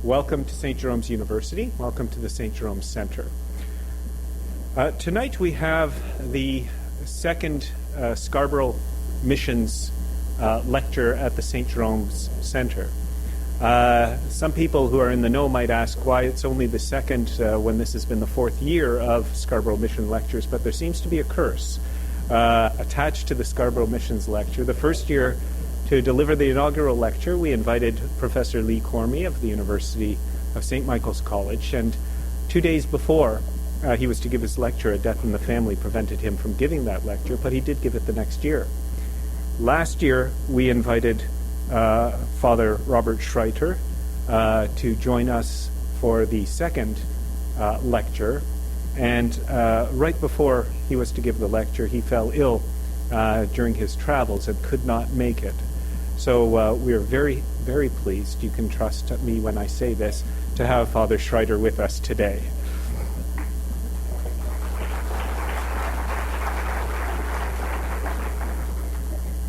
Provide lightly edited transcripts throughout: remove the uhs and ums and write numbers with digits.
Welcome to St. Jerome's University. Welcome to the St. Jerome Center. Tonight we have the second Scarborough Missions lecture at the St. Jerome's Center. Some people who are in the know might ask why it's only the second when this has been the fourth year of Scarborough Mission lectures, but there seems to be a curse attached to the Scarborough Missions lecture. The first year to deliver the inaugural lecture, we invited Professor Lee Cormie of the University of St. Michael's College, and 2 days before he was to give his lecture, a death in the family prevented him from giving that lecture, but he did give it the next year. Last year, we invited Father Robert Schreiter to join us for the second lecture, and right before he was to give the lecture, he fell ill during his travels and could not make it. So we are very, very pleased, you can trust me when I say this, to have Father Schreiter with us today.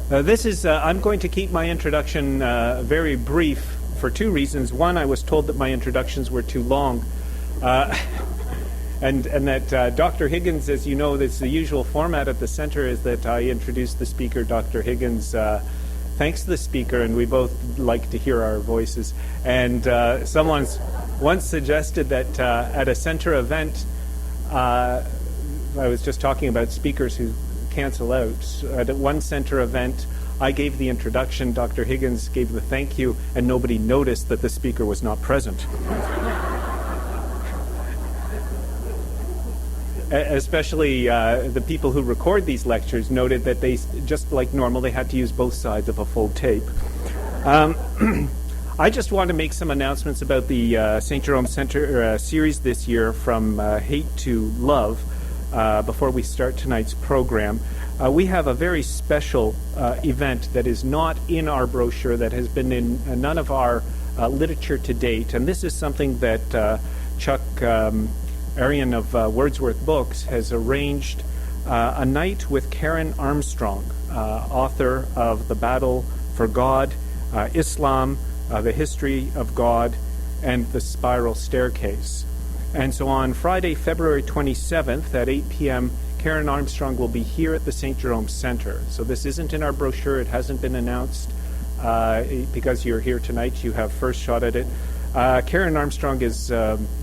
I'm going to keep my introduction very brief for two reasons. One, I was told that my introductions were too long. And that Dr. Higgins, as you know, the usual format at the center is that I introduce the speaker, Dr. Higgins thanks the speaker, and we both like to hear our voices. And someone once suggested that at a center event, I was just talking about speakers who cancel out. At one center event, I gave the introduction, Dr. Higgins gave the thank you, and nobody noticed that the speaker was not present. Especially the people who record these lectures noted that they, just like normal, they had to use both sides of a full tape. I just want to make some announcements about the St. Jerome Center series this year, From Hate to Love, before we start tonight's program. We have a very special event that is not in our brochure, that has been in none of our literature to date, and this is something that Chuck Arian of Wordsworth Books has arranged a night with Karen Armstrong, author of The Battle for God, Islam, The History of God, and The Spiral Staircase. And so on Friday, February 27th at 8 p.m., Karen Armstrong will be here at the St. Jerome Center. So this isn't in our brochure. It hasn't been announced. Because you're here tonight, you have first shot at it. Karen Armstrong is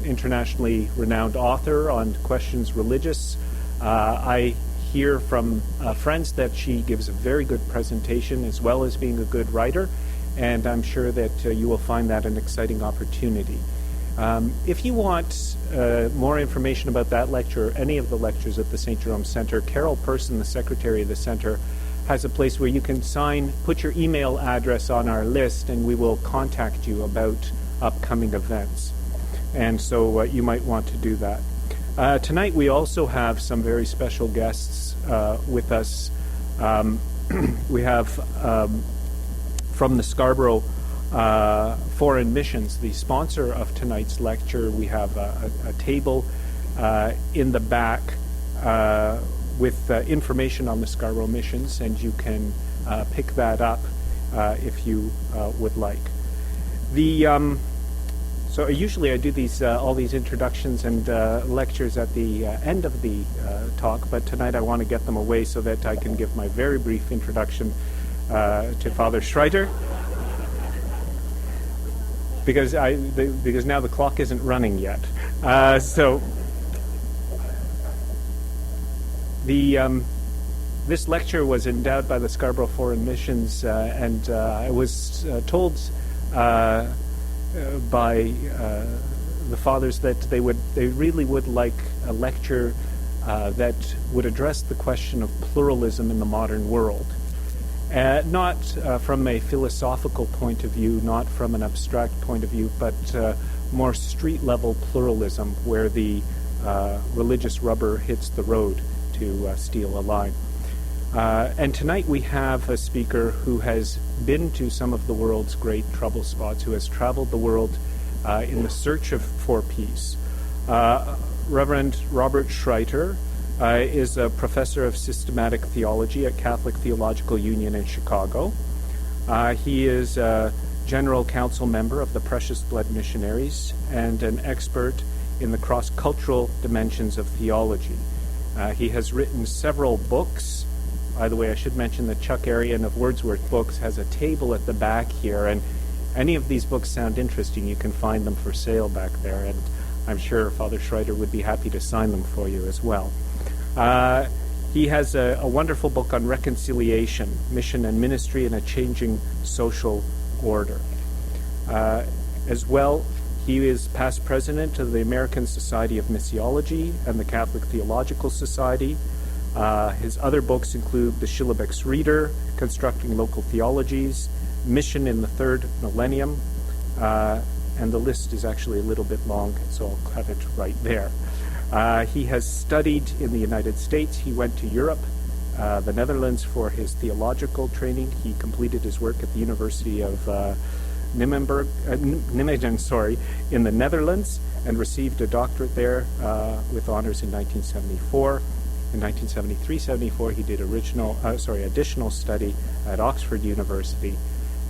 internationally renowned author on questions religious. I hear from friends that she gives a very good presentation as well as being a good writer, and I'm sure that you will find that an exciting opportunity. If you want more information about that lecture or any of the lectures at the St. Jerome Center, Carol Person, the secretary of the center, has a place where you can put your email address on our list, and we will contact you about upcoming events. And so you might want to do that. Tonight we also have some very special guests with us. We have from the Scarborough Foreign Missions, the sponsor of tonight's lecture. We have a table in the back with information on the Scarborough Missions, and you can pick that up if you would like. So usually I do all these introductions and lectures at the end of the talk, but tonight I want to get them away so that I can give my very brief introduction to Father Schreiter, because now the clock isn't running yet. This lecture was endowed by the Scarborough Foreign Missions, and I was told by the fathers that they really would like a lecture that would address the question of pluralism in the modern world. Not from a philosophical point of view, not from an abstract point of view, but more street-level pluralism, where the religious rubber hits the road, to steal a line. And tonight we have a speaker who has been to some of the world's great trouble spots, who has traveled the world in the search for peace. Reverend Robert Schreiter is a professor of systematic theology at Catholic Theological Union in Chicago. He is General Council member of the Precious Blood Missionaries and an expert in the cross-cultural dimensions of theology. He has written several books. By the way, I should mention that Chuck Arian of Wordsworth Books has a table at the back here, and any of these books sound interesting, you can find them for sale back there, and I'm sure Father Schreiter would be happy to sign them for you as well. He has a wonderful book on reconciliation, mission and ministry in a changing social order. As well, he is past president of the American Society of Missiology and the Catholic Theological Society. His other books include The Schillebeck's Reader, Constructing Local Theologies, Mission in the Third Millennium, and the list is actually a little bit long, so I'll cut it right there. He has studied in the United States. He went to Europe, the Netherlands, for his theological training. He completed his work at the University of Nijmegen, in the Netherlands, and received a doctorate there with honors in 1974. In 1973-74, he did additional study at Oxford University.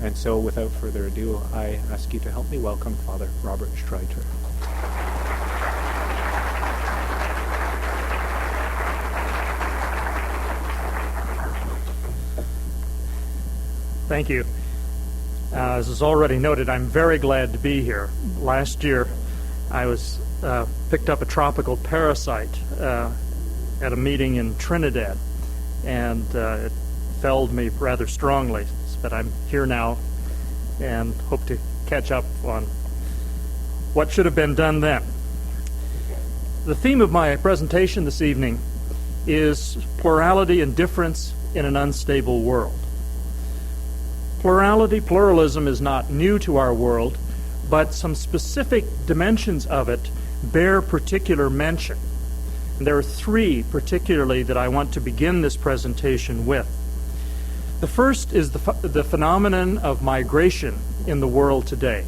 And so, without further ado, I ask you to help me welcome Father Robert Schreiter. Thank you. As is already noted, I'm very glad to be here. Last year, I was picked up a tropical parasite at a meeting in Trinidad, and it felled me rather strongly. But I'm here now and hope to catch up on what should have been done then. The theme of my presentation this evening is plurality and difference in an unstable world. Pluralism is not new to our world, but some specific dimensions of it bear particular mention. And there are three particularly that I want to begin this presentation with. The first is the phenomenon of migration in the world today.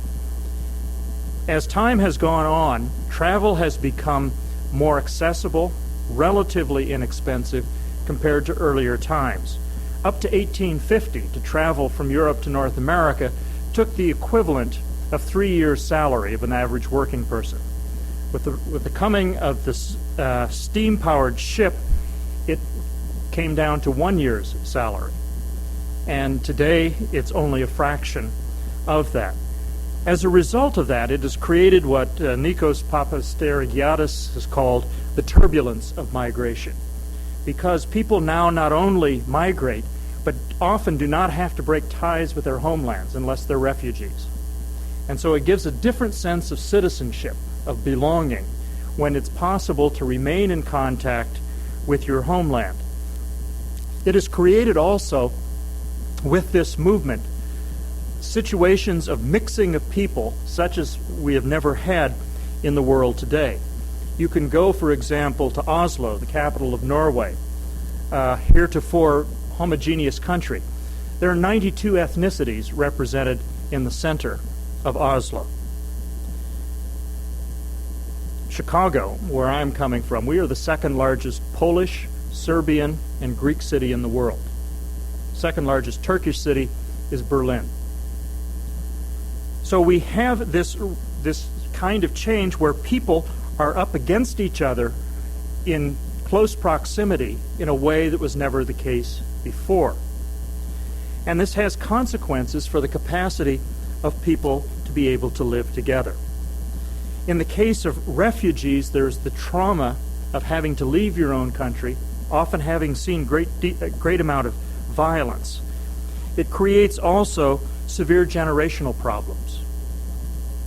As time has gone on, travel has become more accessible, relatively inexpensive compared to earlier times. Up to 1850, to travel from Europe to North America took the equivalent of 3 years' salary of an average working person. With the coming of this steam-powered ship, it came down to 1 year's salary. And today, it's only a fraction of that. As a result of that, it has created what Nikos Papastergiadis has called the turbulence of migration. Because people now not only migrate, but often do not have to break ties with their homelands unless they're refugees. And so it gives a different sense of citizenship, of belonging, when it's possible to remain in contact with your homeland. It has created also, with this movement, situations of mixing of people such as we have never had in the world today. You can go, for example, to Oslo, the capital of Norway, heretofore homogeneous country. There are 92 ethnicities represented in the center of Oslo. Chicago, where I'm coming from, we are the second largest Polish, Serbian, and Greek city in the world. Second largest Turkish city is Berlin. So we have this kind of change where people are up against each other in close proximity in a way that was never the case before. And this has consequences for the capacity of people to be able to live together. In the case of refugees, there's the trauma of having to leave your own country, often having seen a great amount of violence. It creates also severe generational problems.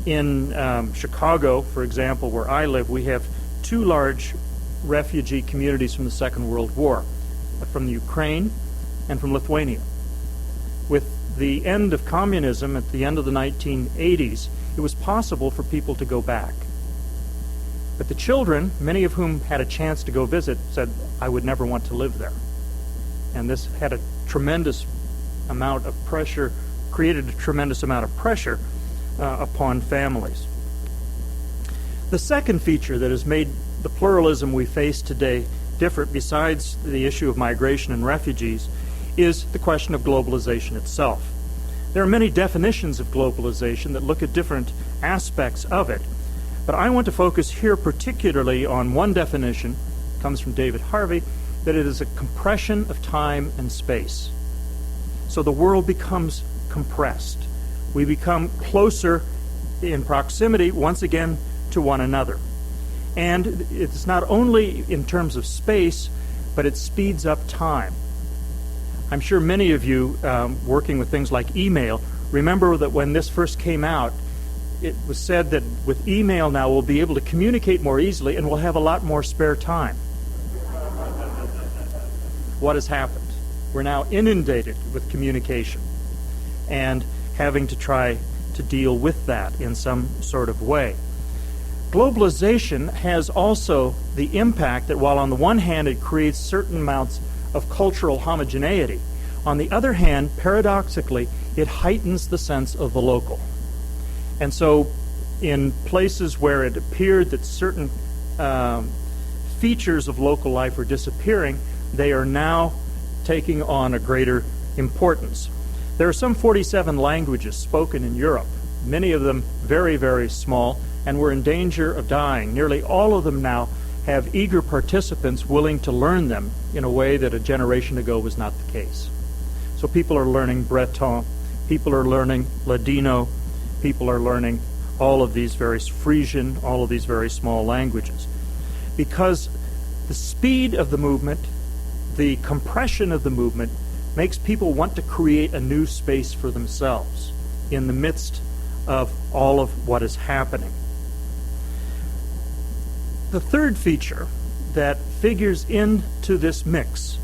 In Chicago, for example, where I live, we have two large refugee communities from the Second World War, from the Ukraine and from Lithuania. With the end of communism at the end of the 1980s, it was possible for people to go back. But the children, many of whom had a chance to go visit, said, I would never want to live there. And this had a tremendous amount of pressure, created a tremendous amount of pressure upon families. The second feature that has made the pluralism we face today different, besides the issue of migration and refugees, is the question of globalization itself. There are many definitions of globalization that look at different aspects of it, but I want to focus here particularly on one definition, comes from David Harvey, that it is a compression of time and space. So the world becomes compressed. We become closer in proximity, once again, to one another. And it's not only in terms of space, but it speeds up time. I'm sure many of you working with things like email remember that when this first came out, it was said that with email now we'll be able to communicate more easily and we'll have a lot more spare time. What has happened? We're now inundated with communication and having to try to deal with that in some sort of way. Globalization has also the impact that while on the one hand it creates certain amounts of cultural homogeneity, on the other hand, paradoxically, it heightens the sense of the local. And so in places where it appeared that certain features of local life were disappearing, they are now taking on a greater importance. There are some 47 languages spoken in Europe, many of them very, very small, and were in danger of dying. Nearly all of them now have eager participants willing to learn them in a way that a generation ago was not the case. So people are learning Breton, people are learning Ladino, people are learning all of these very Frisian, all of these very small languages. Because the speed of the movement, the compression of the movement, makes people want to create a new space for themselves in the midst of all of what is happening. The third feature that figures into this mix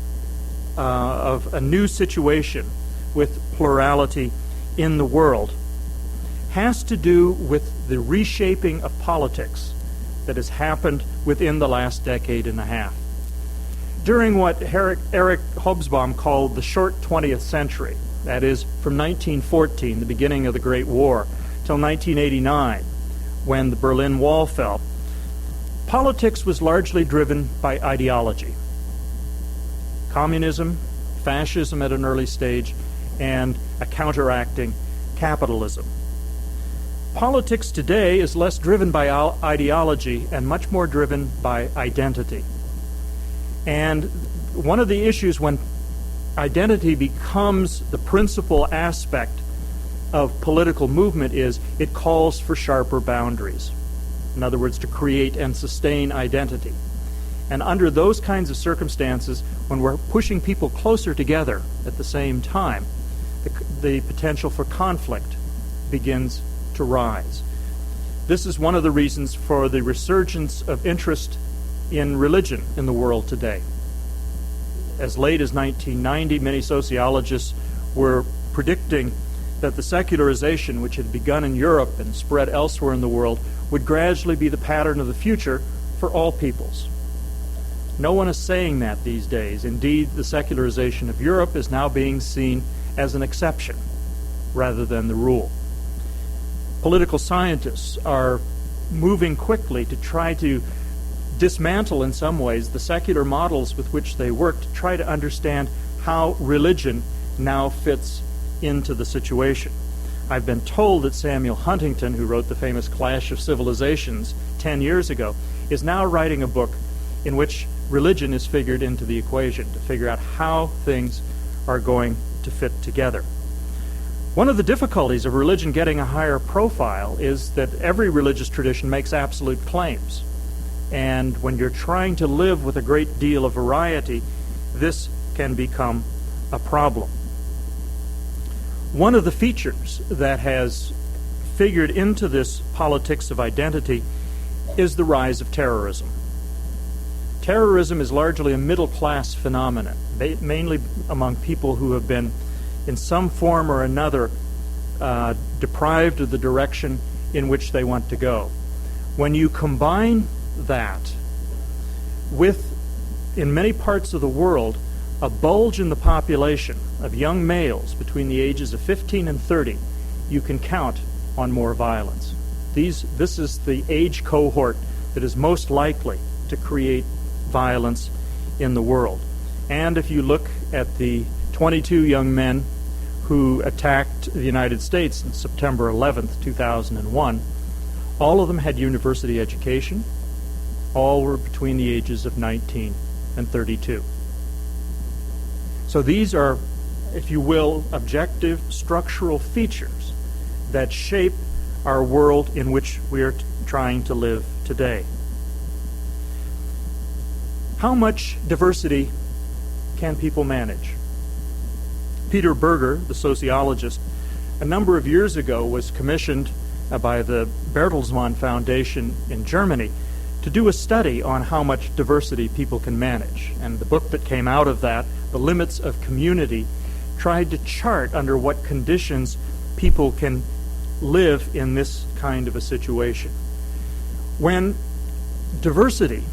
of a new situation with plurality in the world has to do with the reshaping of politics that has happened within the last decade and a half. During what Eric Hobsbawm called the short 20th century, that is from 1914, the beginning of the Great War, till 1989, when the Berlin Wall fell, politics was largely driven by ideology. Communism, fascism at an early stage, and a counteracting capitalism. Politics today is less driven by ideology and much more driven by identity. And one of the issues when identity becomes the principal aspect of political movement is it calls for sharper boundaries. In other words, to create and sustain identity. And under those kinds of circumstances, when we're pushing people closer together at the same time, the potential for conflict begins to rise. This is one of the reasons for the resurgence of interest in religion in the world today. As late as 1990, many sociologists were predicting that the secularization which had begun in Europe and spread elsewhere in the world would gradually be the pattern of the future for all peoples. No one is saying that these days. Indeed, the secularization of Europe is now being seen as an exception rather than the rule. Political scientists are moving quickly to try to dismantle in some ways the secular models with which they work to try to understand how religion now fits into the situation. I've been told that Samuel Huntington, who wrote the famous Clash of Civilizations 10 years ago, is now writing a book in which religion is figured into the equation to figure out how things are going to fit together. One of the difficulties of religion getting a higher profile is that every religious tradition makes absolute claims. And when you're trying to live with a great deal of variety, this can become a problem. One of the features that has figured into this politics of identity is the rise of terrorism. Terrorism is largely a middle-class phenomenon, mainly among people who have been, in some form or another, deprived of the direction in which they want to go. When you combine that with, in many parts of the world, a bulge in the population of young males between the ages of 15 and 30, you can count on more violence. This is the age cohort that is most likely to create violence in the world. And if you look at the 22 young men who attacked the United States on September 11th, 2001, all of them had university education. All were between the ages of 19 and 32. So these are, if you will, objective structural features that shape our world in which we are trying to live today. How much diversity can people manage? Peter Berger, the sociologist, a number of years ago was commissioned by the Bertelsmann Foundation in Germany to do a study on how much diversity people can manage. And the book that came out of that, The Limits of Community, tried to chart under what conditions people can live in this kind of a situation. When diversity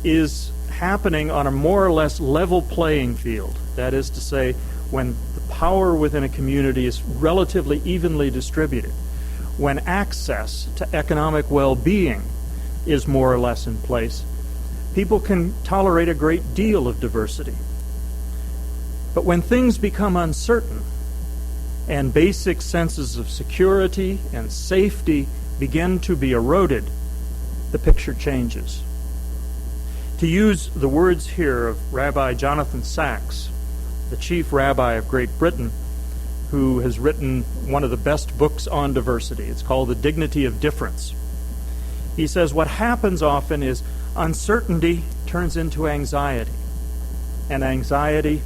is happening on a more or less level playing field, that is to say, when the power within a community is relatively evenly distributed, when access to economic well-being is more or less in place, people can tolerate a great deal of diversity. But when things become uncertain and basic senses of security and safety begin to be eroded, the picture changes. To use the words here of Rabbi Jonathan Sacks, the chief rabbi of Great Britain, who has written one of the best books on diversity. It's called The Dignity of Difference. He says what happens often is uncertainty turns into anxiety, and anxiety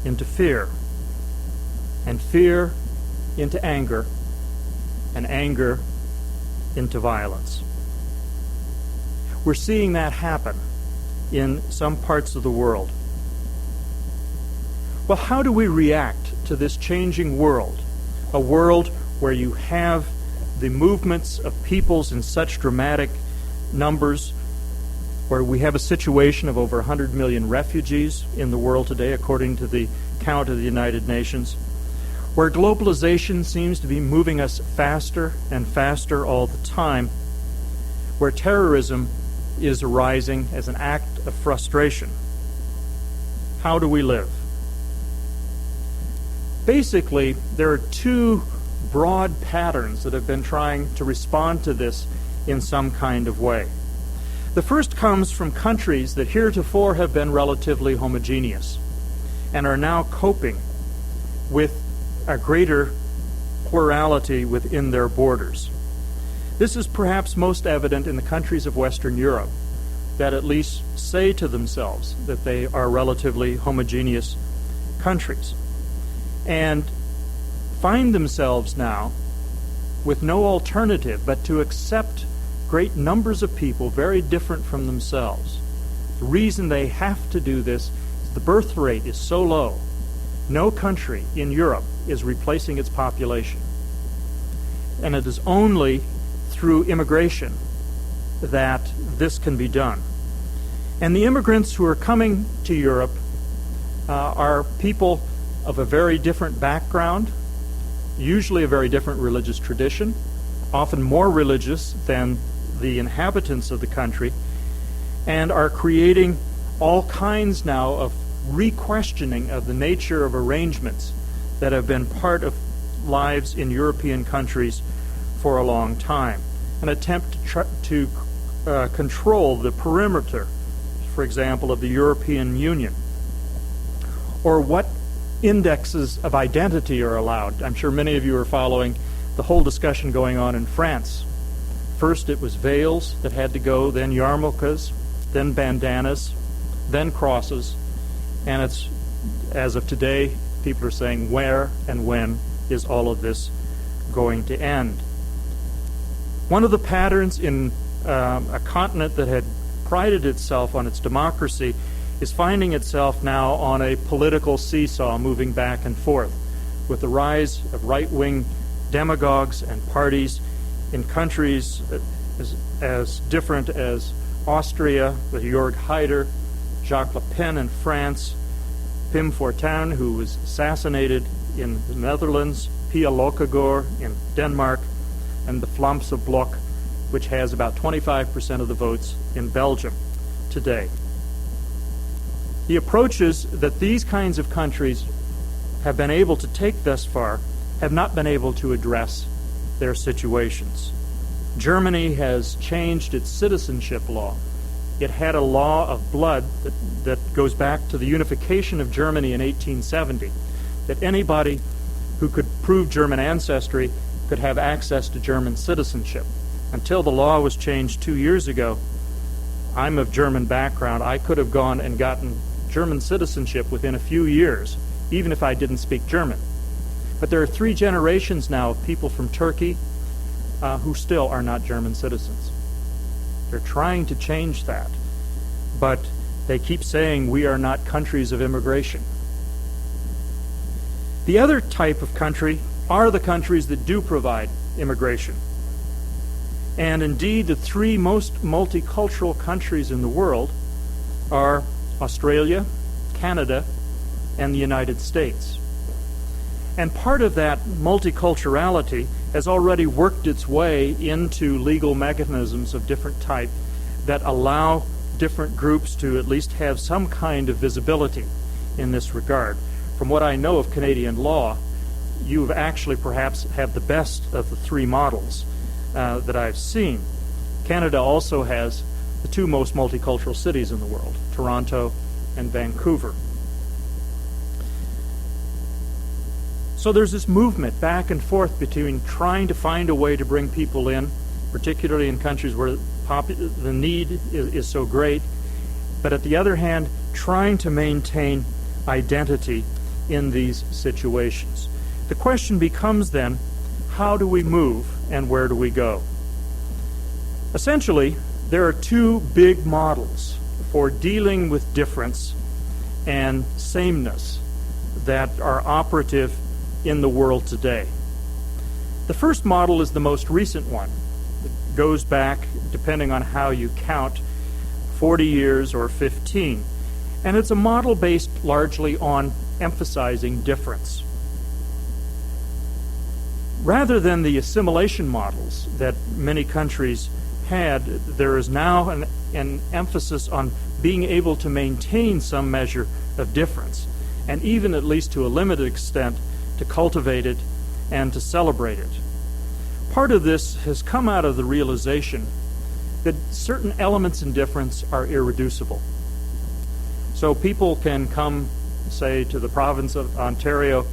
into fear, and fear into anger, and anger into violence. We're seeing that happen in some parts of the world. Well, how do we react to this changing world? A world where you have the movements of peoples in such dramatic numbers, where we have a situation of over 100 million refugees in the world today, according to the count of the United Nations, where globalization seems to be moving us faster and faster all the time, where terrorism is arising as an act of frustration. How do we live? Basically, there are two broad patterns that have been trying to respond to this in some kind of way. The first comes from countries that heretofore have been relatively homogeneous and are now coping with a greater plurality within their borders. This is perhaps most evident in the countries of Western Europe that at least say to themselves that they are relatively homogeneous countries, and find themselves now with no alternative but to accept great numbers of people very different from themselves. The reason they have to do this is the birth rate is so low. No country in Europe is replacing its population. And it is only through immigration that this can be done. And the immigrants who are coming to Europe are people of a very different background, usually a very different religious tradition, often more religious than the inhabitants of the country, and are creating all kinds now of re-questioning of the nature of arrangements that have been part of lives in European countries for a long time. An attempt to control the perimeter, for example, of the European Union, or what indexes of identity are allowed. I'm sure many of you are following the whole discussion going on in France. First it was veils that had to go, then yarmulkes, then bandanas, then crosses, and it's, as of today, people are saying where and when is all of this going to end. One of the patterns in a continent that had prided itself on its democracy is finding itself now on a political seesaw moving back and forth with the rise of right-wing demagogues and parties in countries as different as Austria with Jörg Haider, Jacques Le Pen in France, Pim Fortuyn, who was assassinated in the Netherlands, Pia Lokkegaard in Denmark, and the Vlaamse Blok, which has about 25% of the votes in Belgium today. The approaches that these kinds of countries have been able to take thus far have not been able to address their situations. Germany has changed its citizenship law. It had a law of blood that goes back to the unification of Germany in 1870, that anybody who could prove German ancestry could have access to German citizenship. Until the law was changed 2 years ago, I'm of German background. I could have gone and gotten German citizenship within a few years, even if I didn't speak German. But there are 3 generations now of people from Turkey who still are not German citizens. They're trying to change that, but they keep saying we are not countries of immigration. The other type of country are the countries that do provide immigration. And indeed, the 3 most multicultural countries in the world are Australia, Canada, and the United States. And part of that multiculturality has already worked its way into legal mechanisms of different type that allow different groups to at least have some kind of visibility in this regard. From what I know of Canadian law, you've actually perhaps have the best of the 3 models that I've seen. Canada also has the 2 most multicultural cities in the world, Toronto and Vancouver. So there's this movement back and forth between trying to find a way to bring people in, particularly in countries where the need is so great, but at the other hand, trying to maintain identity in these situations. The question becomes then, how do we move and where do we go? Essentially, there are 2 big models for dealing with difference and sameness that are operative in the world today. The first model is the most recent one. It goes back, depending on how you count, 40 years or 15. And it's a model based largely on emphasizing difference. Rather than the assimilation models that many countries had, there is now an emphasis on being able to maintain some measure of difference, and even at least to a limited extent, to cultivate it and to celebrate it. Part of this has come out of the realization that certain elements in difference are irreducible. So people can come, say, to the province of Ontario,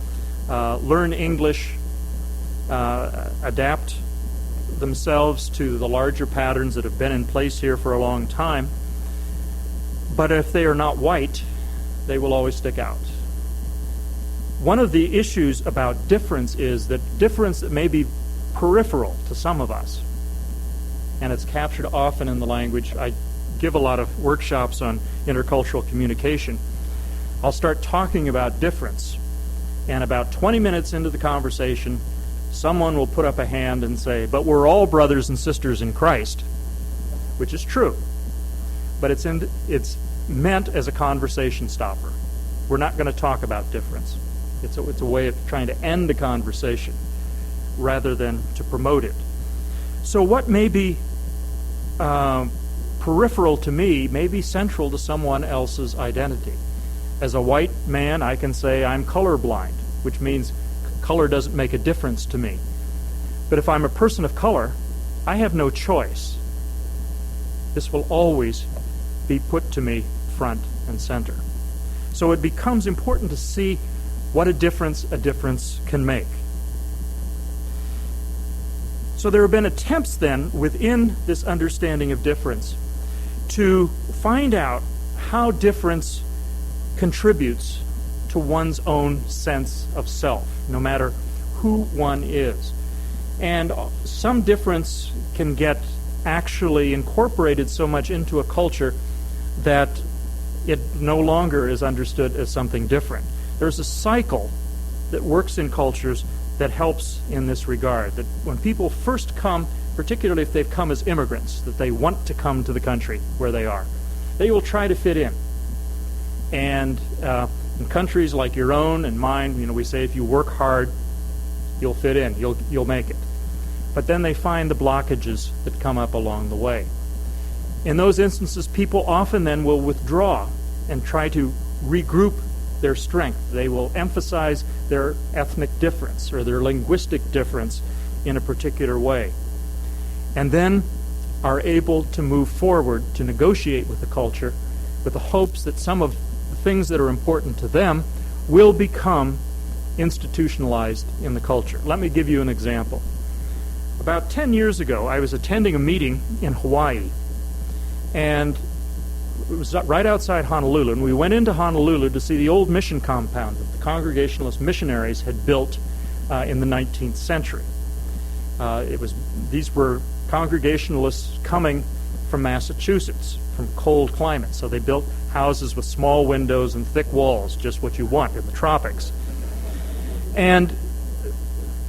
learn English, adapt themselves to the larger patterns that have been in place here for a long time, but if they are not white, they will always stick out. One of the issues about difference is that difference may be peripheral to some of us, and it's captured often in the language. I give a lot of workshops on intercultural communication. I'll start talking about difference, and about 20 minutes into the conversation, someone will put up a hand and say, but we're all brothers and sisters in Christ, which is true, but it's meant as a conversation stopper. We're not going to talk about difference. It's a way of trying to end the conversation rather than to promote it. So what may be peripheral to me may be central to someone else's identity. As a white man, I can say I'm colorblind, which means color doesn't make a difference to me. But if I'm a person of color, I have no choice. This will always be put to me front and center. So it becomes important to see what a difference can make. So there have been attempts then within this understanding of difference to find out how difference contributes to one's own sense of self, no matter who one is. And some difference can get actually incorporated so much into a culture that it no longer is understood as something different. There's a cycle that works in cultures that helps in this regard, that when people first come, particularly if they've come as immigrants, that they want to come to the country where they are, they will try to fit in. And in countries like your own and mine, we say if you work hard, you'll fit in, you'll make it. But then they find the blockages that come up along the way. In those instances, people often then will withdraw and try to regroup their strength. They will emphasize their ethnic difference or their linguistic difference in a particular way. And then are able to move forward to negotiate with the culture with the hopes that some of the things that are important to them will become institutionalized in the culture. Let me give you an example. About 10 years ago, I was attending a meeting in Hawaii, and it was right outside Honolulu, and we went into Honolulu to see the old mission compound that the Congregationalist missionaries had built in the 19th century. These were Congregationalists coming from Massachusetts, from cold climates, so they built houses with small windows and thick walls, just what you want in the tropics. And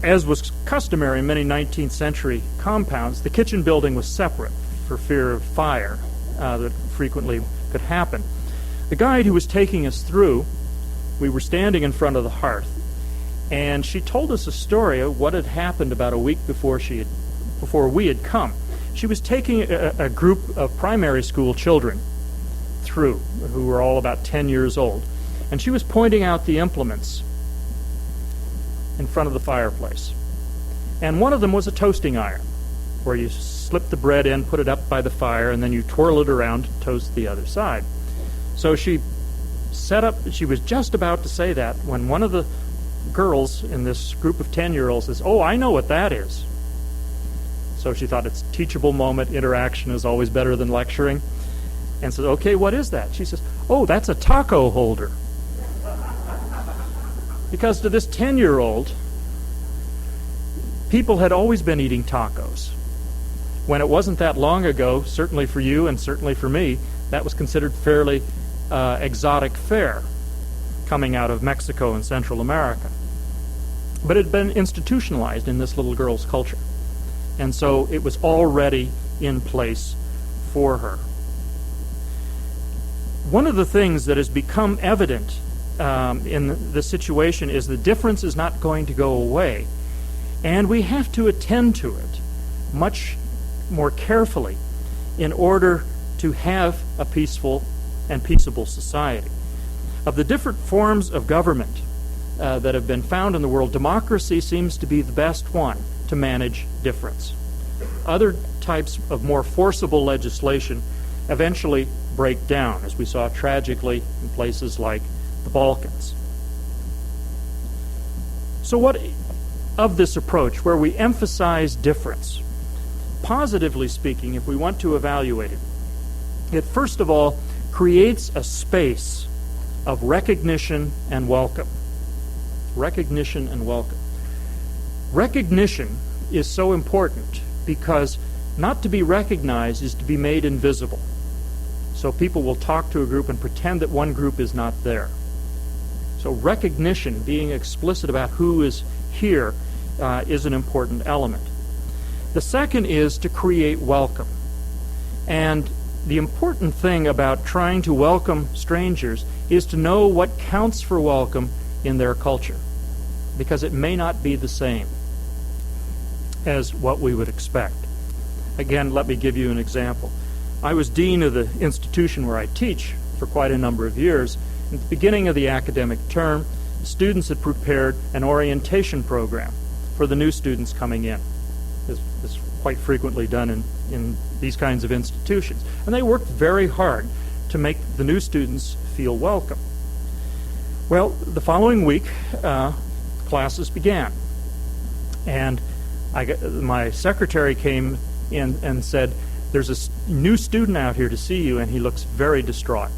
as was customary in many 19th century compounds, the kitchen building was separate for fear of fire that frequently could happen. The guide who was taking us through, we were standing in front of the hearth, and she told us a story of what had happened about a week before we had come. She was taking a group of primary school children through, who were all about 10 years old, and she was pointing out the implements in front of the fireplace. And one of them was a toasting iron, where you slip the bread in, put it up by the fire, and then you twirl it around to toast the other side. So she was just about to say that when one of the girls in this group of 10-year-olds says, "Oh, I know what that is." So she thought it's a teachable moment, interaction is always better than lecturing, and said, "Okay, what is that?" She says, "Oh, that's a taco holder." Because to this 10-year-old, people had always been eating tacos. When it wasn't that long ago, certainly for you and certainly for me, that was considered fairly exotic fare coming out of Mexico and Central America. But it had been institutionalized in this little girl's culture. And so it was already in place for her. One of the things that has become evident in the situation is the difference is not going to go away, and we have to attend to it much more carefully in order to have a peaceful and peaceable society. Of the different forms of government that have been found in the world, democracy seems to be the best one to manage difference. Other types of more forcible legislation eventually break down, as we saw tragically in places like the Balkans. So what of this approach, where we emphasize difference? Positively speaking, if we want to evaluate it, it first of all creates a space of recognition and welcome. Recognition and welcome. Recognition is so important because not to be recognized is to be made invisible. So people will talk to a group and pretend that one group is not there. So recognition, being explicit about who is here, is an important element. The second is to create welcome. And the important thing about trying to welcome strangers is to know what counts for welcome in their culture, because it may not be the same as what we would expect. Again, let me give you an example. I was dean of the institution where I teach for quite a number of years. At the beginning of the academic term, the students had prepared an orientation program for the new students coming in. This is quite frequently done in these kinds of institutions. And they worked very hard to make the new students feel welcome. Well, the following week, classes began. And my secretary came in and said, "There's a new student out here to see you, and he looks very distraught."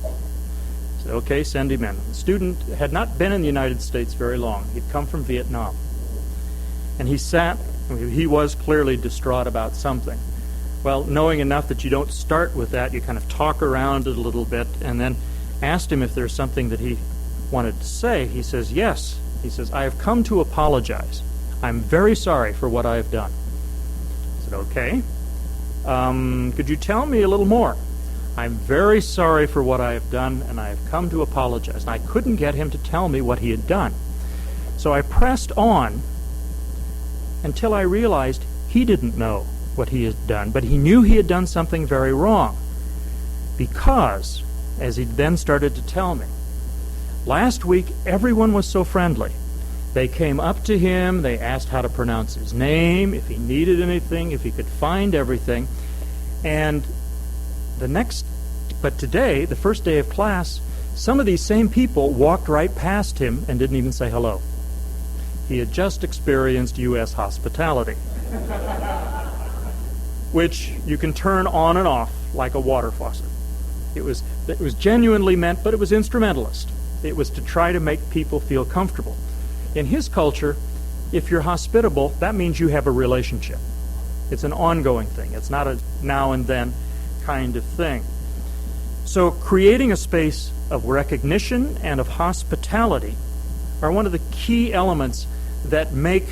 I said, "Okay, send him in." The student had not been in the United States very long. He'd come from Vietnam. And he sat, he was clearly distraught about something. Well, knowing enough that you don't start with that, you kind of talk around it a little bit, and then asked him if there's something that he wanted to say. He says, "Yes." He says, "I have come to apologize. I'm very sorry for what I have done." I said, "Okay. Could you tell me a little more?" "I'm very sorry for what I have done, and I have come to apologize." And I couldn't get him to tell me what he had done. So I pressed on until I realized he didn't know what he had done, but he knew he had done something very wrong. Because, as he then started to tell me, Last week, everyone was so friendly. They came up to him, they asked how to pronounce his name, if he needed anything, if he could find everything. And but today, the first day of class, some of these same people walked right past him and didn't even say hello. He had just experienced U.S. hospitality, which you can turn on and off like a water faucet. It was genuinely meant, but it was instrumentalist. It was to try to make people feel comfortable. In his culture, if you're hospitable, that means you have a relationship. It's an ongoing thing. It's not a now and then kind of thing. So creating a space of recognition and of hospitality are one of the key elements that make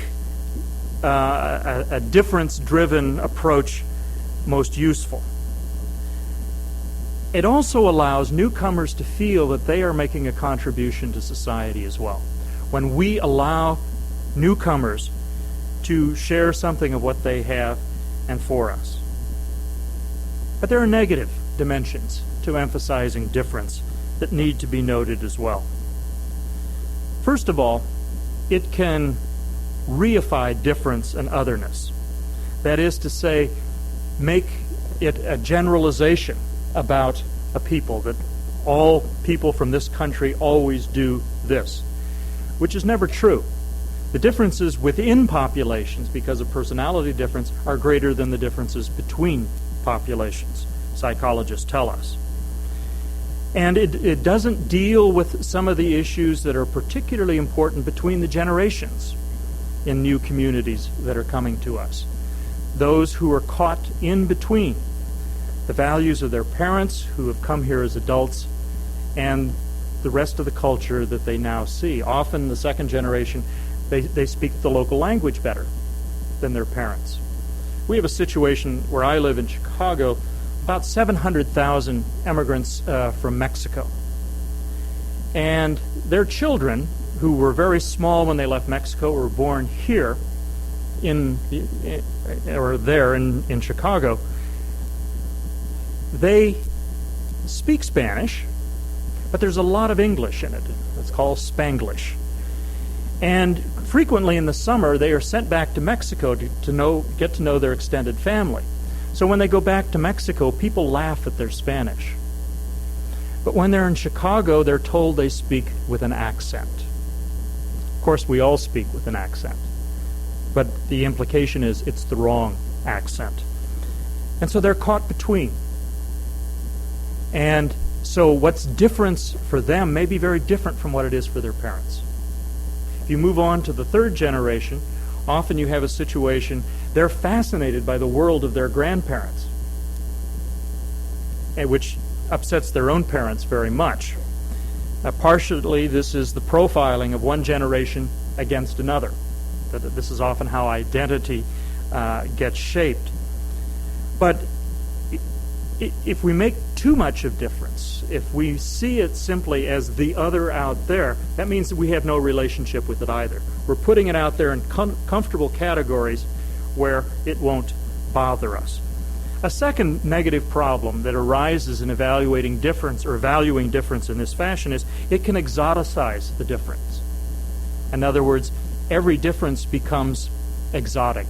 a difference-driven approach most useful. It also allows newcomers to feel that they are making a contribution to society as well. When we allow newcomers to share something of what they have and for us. But there are negative dimensions to emphasizing difference that need to be noted as well. First of all, it can reify difference and otherness. That is to say, make it a generalization about a people, that all people from this country always do this, which is never true. The differences within populations, because of personality difference, are greater than the differences between populations, psychologists tell us. And it doesn't deal with some of the issues that are particularly important between the generations in new communities that are coming to us. Those who are caught in between the values of their parents who have come here as adults and the rest of the culture that they now see. Often the second generation, they speak the local language better than their parents. We have a situation where I live in Chicago, about 700,000 immigrants from Mexico. And their children, who were very small when they left Mexico, were born here in Chicago. They speak Spanish, but there's a lot of English in it. It's called Spanglish. And frequently in the summer, they are sent back to Mexico to get to know their extended family. So when they go back to Mexico, people laugh at their Spanish. But when they're in Chicago, they're told they speak with an accent. Of course, we all speak with an accent. But the implication is it's the wrong accent. And so they're caught between. And so what's difference for them may be very different from what it is for their parents. If you move on to the third generation, often you have a situation, they're fascinated by the world of their grandparents, which upsets their own parents very much. Partially, this is the profiling of one generation against another. This is often how identity gets shaped. But if we make too much of difference, if we see it simply as the other out there, that means that we have no relationship with it either. We're putting it out there in comfortable categories where it won't bother us. A second negative problem that arises in evaluating difference or valuing difference in this fashion is it can exoticize the difference. In other words, every difference becomes exotic.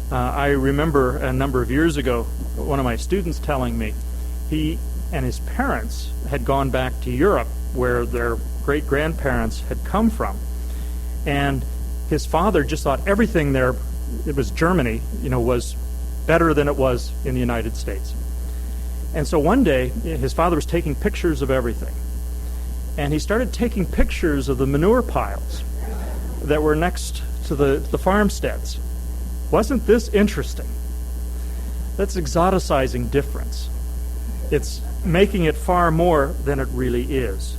I remember a number of years ago, one of my students telling me he and his parents had gone back to Europe where their great-grandparents had come from. And his father just thought everything there, it was Germany, was better than it was in the United States. And so one day, his father was taking pictures of everything. And he started taking pictures of the manure piles that were next to the farmsteads. Wasn't this interesting? That's exoticizing difference. It's making it far more than it really is.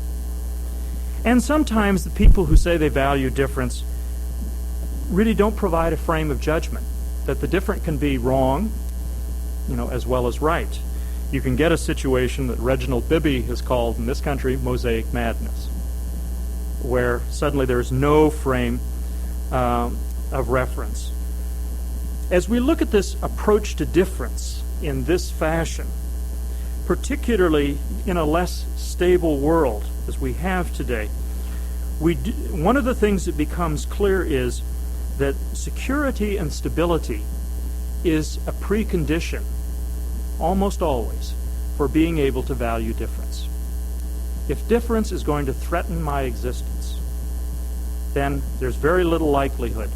And sometimes the people who say they value difference really don't provide a frame of judgment, that the different can be wrong, as well as right. You can get a situation that Reginald Bibby has called in this country mosaic madness, where suddenly there's no frame of reference. As we look at this approach to difference in this fashion, particularly in a less stable world as we have today, one of the things that becomes clear is that security and stability is a precondition, almost always, for being able to value difference. If difference is going to threaten my existence, then there's very little likelihood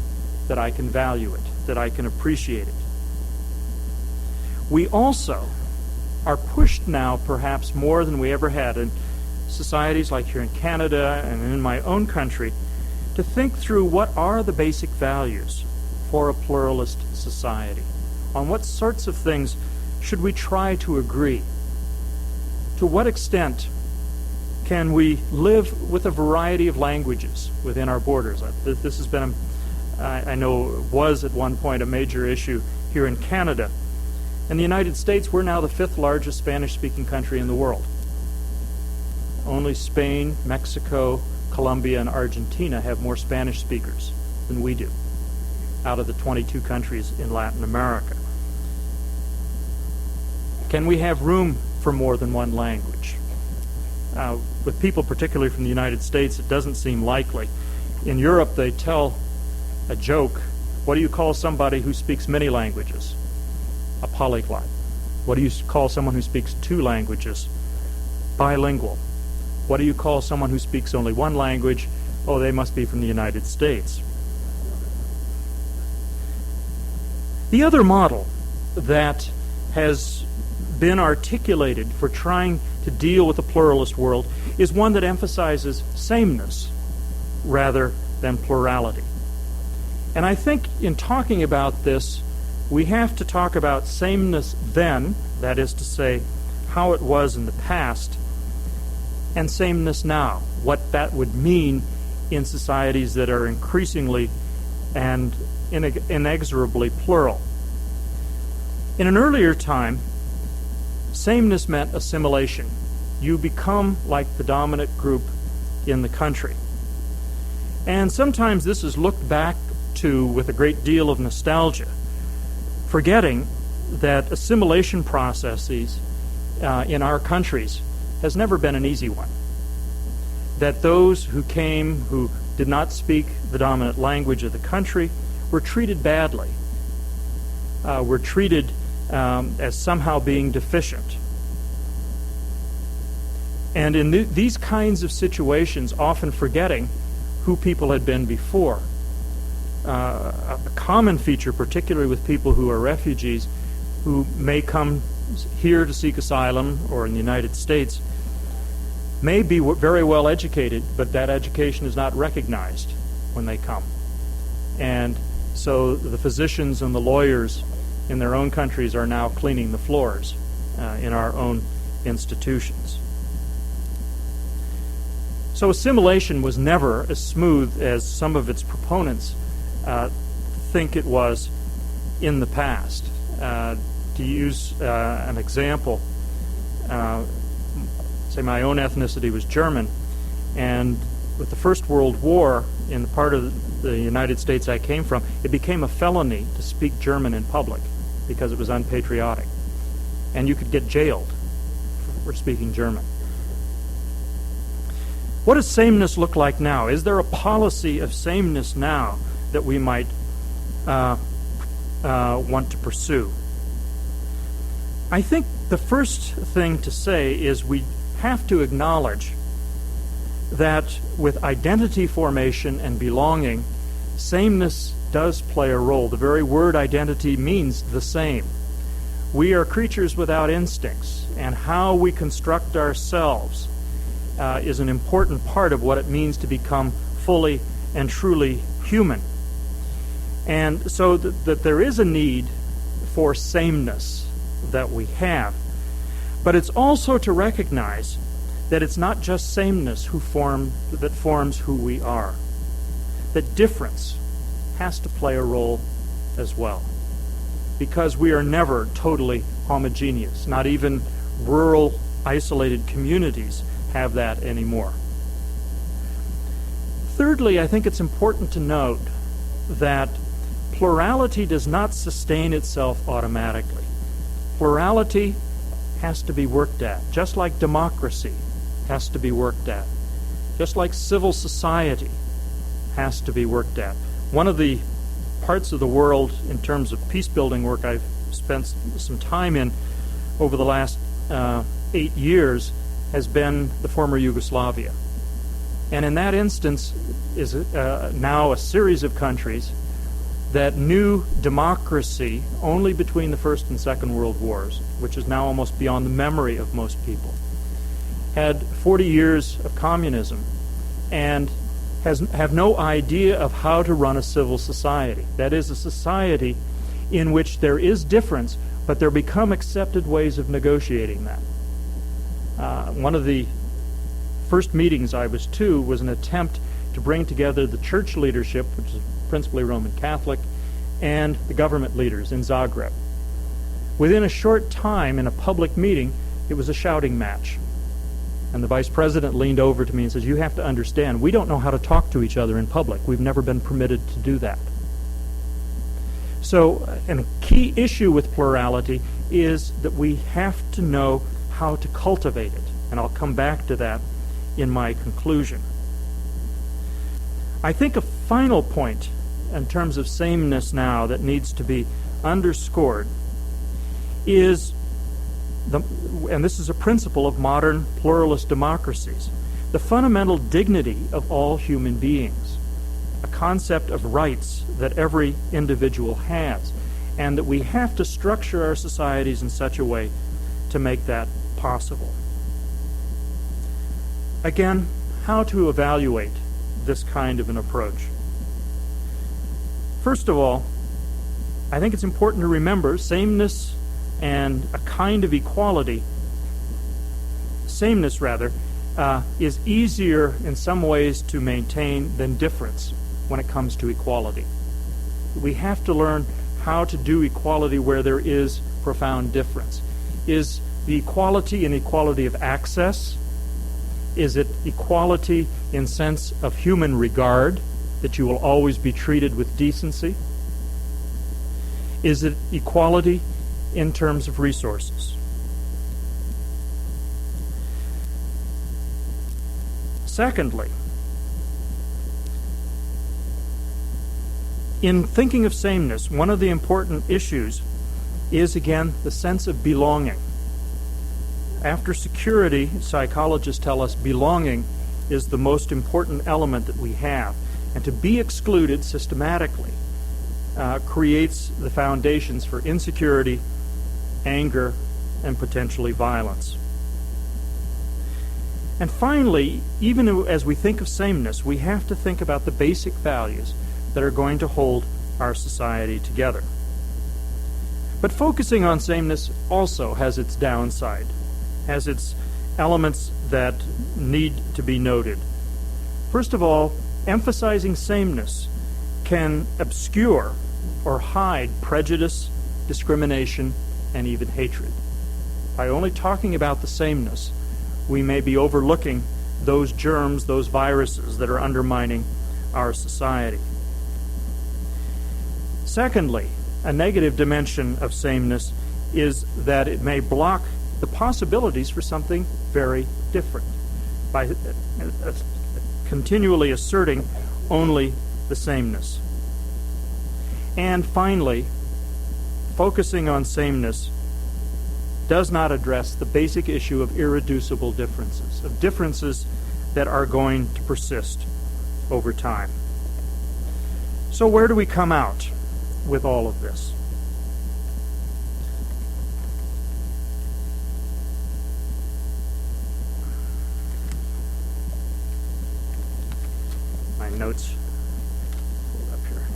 that I can value it, that I can appreciate it. We also are pushed now, perhaps more than we ever had in societies like here in Canada and in my own country, to think through what are the basic values for a pluralist society. On what sorts of things should we try to agree? To what extent can we live with a variety of languages within our borders? This has been, I know, was at one point a major issue here in Canada. In the United States, we're now the 5th largest Spanish-speaking country in the world. Only Spain, Mexico, Colombia, and Argentina have more Spanish speakers than we do, out of the 22 countries in Latin America. Can we have room for more than one language? With people, particularly from the United States, it doesn't seem likely. In Europe, they tell a joke. What do you call somebody who speaks many languages? A polyglot. What do you call someone who speaks 2 languages? Bilingual. What do you call someone who speaks only one language? Oh, they must be from the United States. The other model that has been articulated for trying to deal with a pluralist world is one that emphasizes sameness rather than plurality. And I think in talking about this, we have to talk about sameness then, that is to say, how it was in the past, and sameness now, what that would mean in societies that are increasingly and inexorably plural. In an earlier time, sameness meant assimilation. You become like the dominant group in the country. And sometimes this is looked back to with a great deal of nostalgia, forgetting that assimilation processes in our countries has never been an easy one. That those who came who did not speak the dominant language of the country were treated badly, were treated as somehow being deficient. And in these kinds of situations, often forgetting who people had been before. A common feature, particularly with people who are refugees, who may come here to seek asylum or in the United States, may be very well educated, but that education is not recognized when they come. And so the physicians and the lawyers in their own countries are now cleaning the floors in our own institutions. So assimilation was never as smooth as some of its proponents think it was in the past. To use an example, say my own ethnicity was German, and with the First World War, in the part of the United States I came from, it became a felony to speak German in public because it was unpatriotic. And you could get jailed for speaking German. What does sameness look like now? Is there a policy of sameness now that we might want to pursue? I think the first thing to say is we have to acknowledge that with identity formation and belonging, sameness does play a role. The very word identity means the same. We are creatures without instincts, and how we construct ourselves is an important part of what it means to become fully and truly human. And so that there is a need for sameness that we have. But it's also to recognize that it's not just sameness that forms who we are. That difference has to play a role as well. Because we are never totally homogeneous. Not even rural, isolated communities have that anymore. Thirdly, I think it's important to note that plurality does not sustain itself automatically. Plurality has to be worked at, just like democracy has to be worked at. just like civil society has to be worked at. One of the parts of the world in terms of peace-building work I've spent some time in over the last 8 years has been the former Yugoslavia. And in that instance is now a series of countries that knew democracy only between the First and Second World Wars, which is now almost beyond the memory of most people, had 40 years of communism and have no idea of how to run a civil society. That is, a society in which there is difference, but there become accepted ways of negotiating that. One of the first meetings I was to was an attempt to bring together the church leadership, which is principally Roman Catholic, and the government leaders in Zagreb. Within a short time, in a public meeting, it was a shouting match. And the vice president leaned over to me and says, "You have to understand, we don't know how to talk to each other in public. We've never been permitted to do that." So, and a key issue with plurality is that we have to know how to cultivate it. And I'll come back to that in my conclusion. I think a final point in terms of sameness now that needs to be underscored is, and this is a principle of modern pluralist democracies, the fundamental dignity of all human beings, a concept of rights that every individual has, and that we have to structure our societies in such a way to make that possible. Again, how to evaluate this kind of an approach? First of all, I think it's important to remember sameness and a kind of equality, sameness rather, is easier in some ways to maintain than difference when it comes to equality. We have to learn how to do equality where there is profound difference. Is the equality an equality of access? Is it equality in sense of human regard, that you will always be treated with decency? Is it equality in terms of resources? Secondly, in thinking of sameness, one of the important issues is, again, the sense of belonging. After security, psychologists tell us belonging is the most important element that we have. And to be excluded systematically creates the foundations for insecurity, anger, and potentially violence. And finally, even as we think of sameness, we have to think about the basic values that are going to hold our society together. But focusing on sameness also has its downside, has its elements that need to be noted. First of all, emphasizing sameness can obscure or hide prejudice, discrimination, and even hatred. By only talking about the sameness, we may be overlooking those germs, those viruses that are undermining our society. Secondly, a negative dimension of sameness is that it may block the possibilities for something very different by continually asserting only the sameness. And finally, focusing on sameness does not address the basic issue of irreducible differences, of differences that are going to persist over time. So where do we come out with all of this? My notes pulled up here.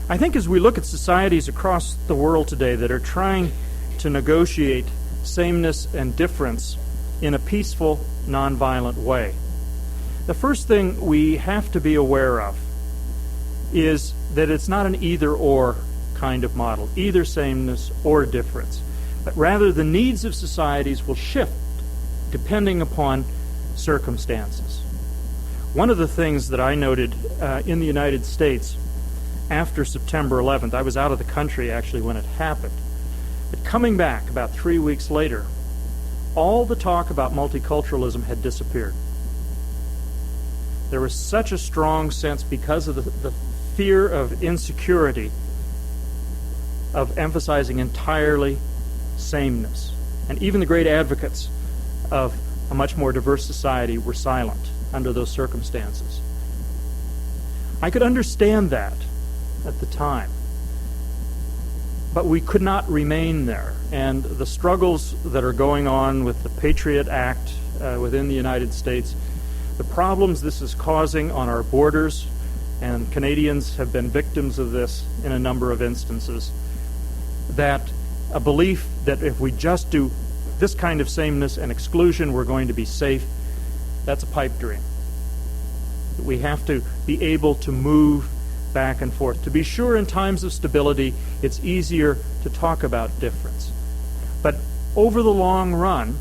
I think as we look at societies across the world today that are trying to negotiate sameness and difference in a peaceful, nonviolent way, the first thing we have to be aware of is that it's not an either-or kind of model, either sameness or difference, but rather the needs of societies will shift depending upon circumstances. One of the things that I noted in the United States after September 11th, I was out of the country actually when it happened, but coming back about 3 weeks later, all the talk about multiculturalism had disappeared. There was such a strong sense, because of the fear of insecurity, of emphasizing entirely sameness. And even the great advocates of a much more diverse society were silent under those circumstances. I could understand that at the time, but we could not remain there. And the struggles that are going on with the Patriot Act within the United States, the problems this is causing on our borders, and Canadians have been victims of this in a number of instances, that a belief that if we just do this kind of sameness and exclusion, we're going to be safe, that's a pipe dream. We have to be able to move back and forth. To be sure, in times of stability, it's easier to talk about difference. But over the long run,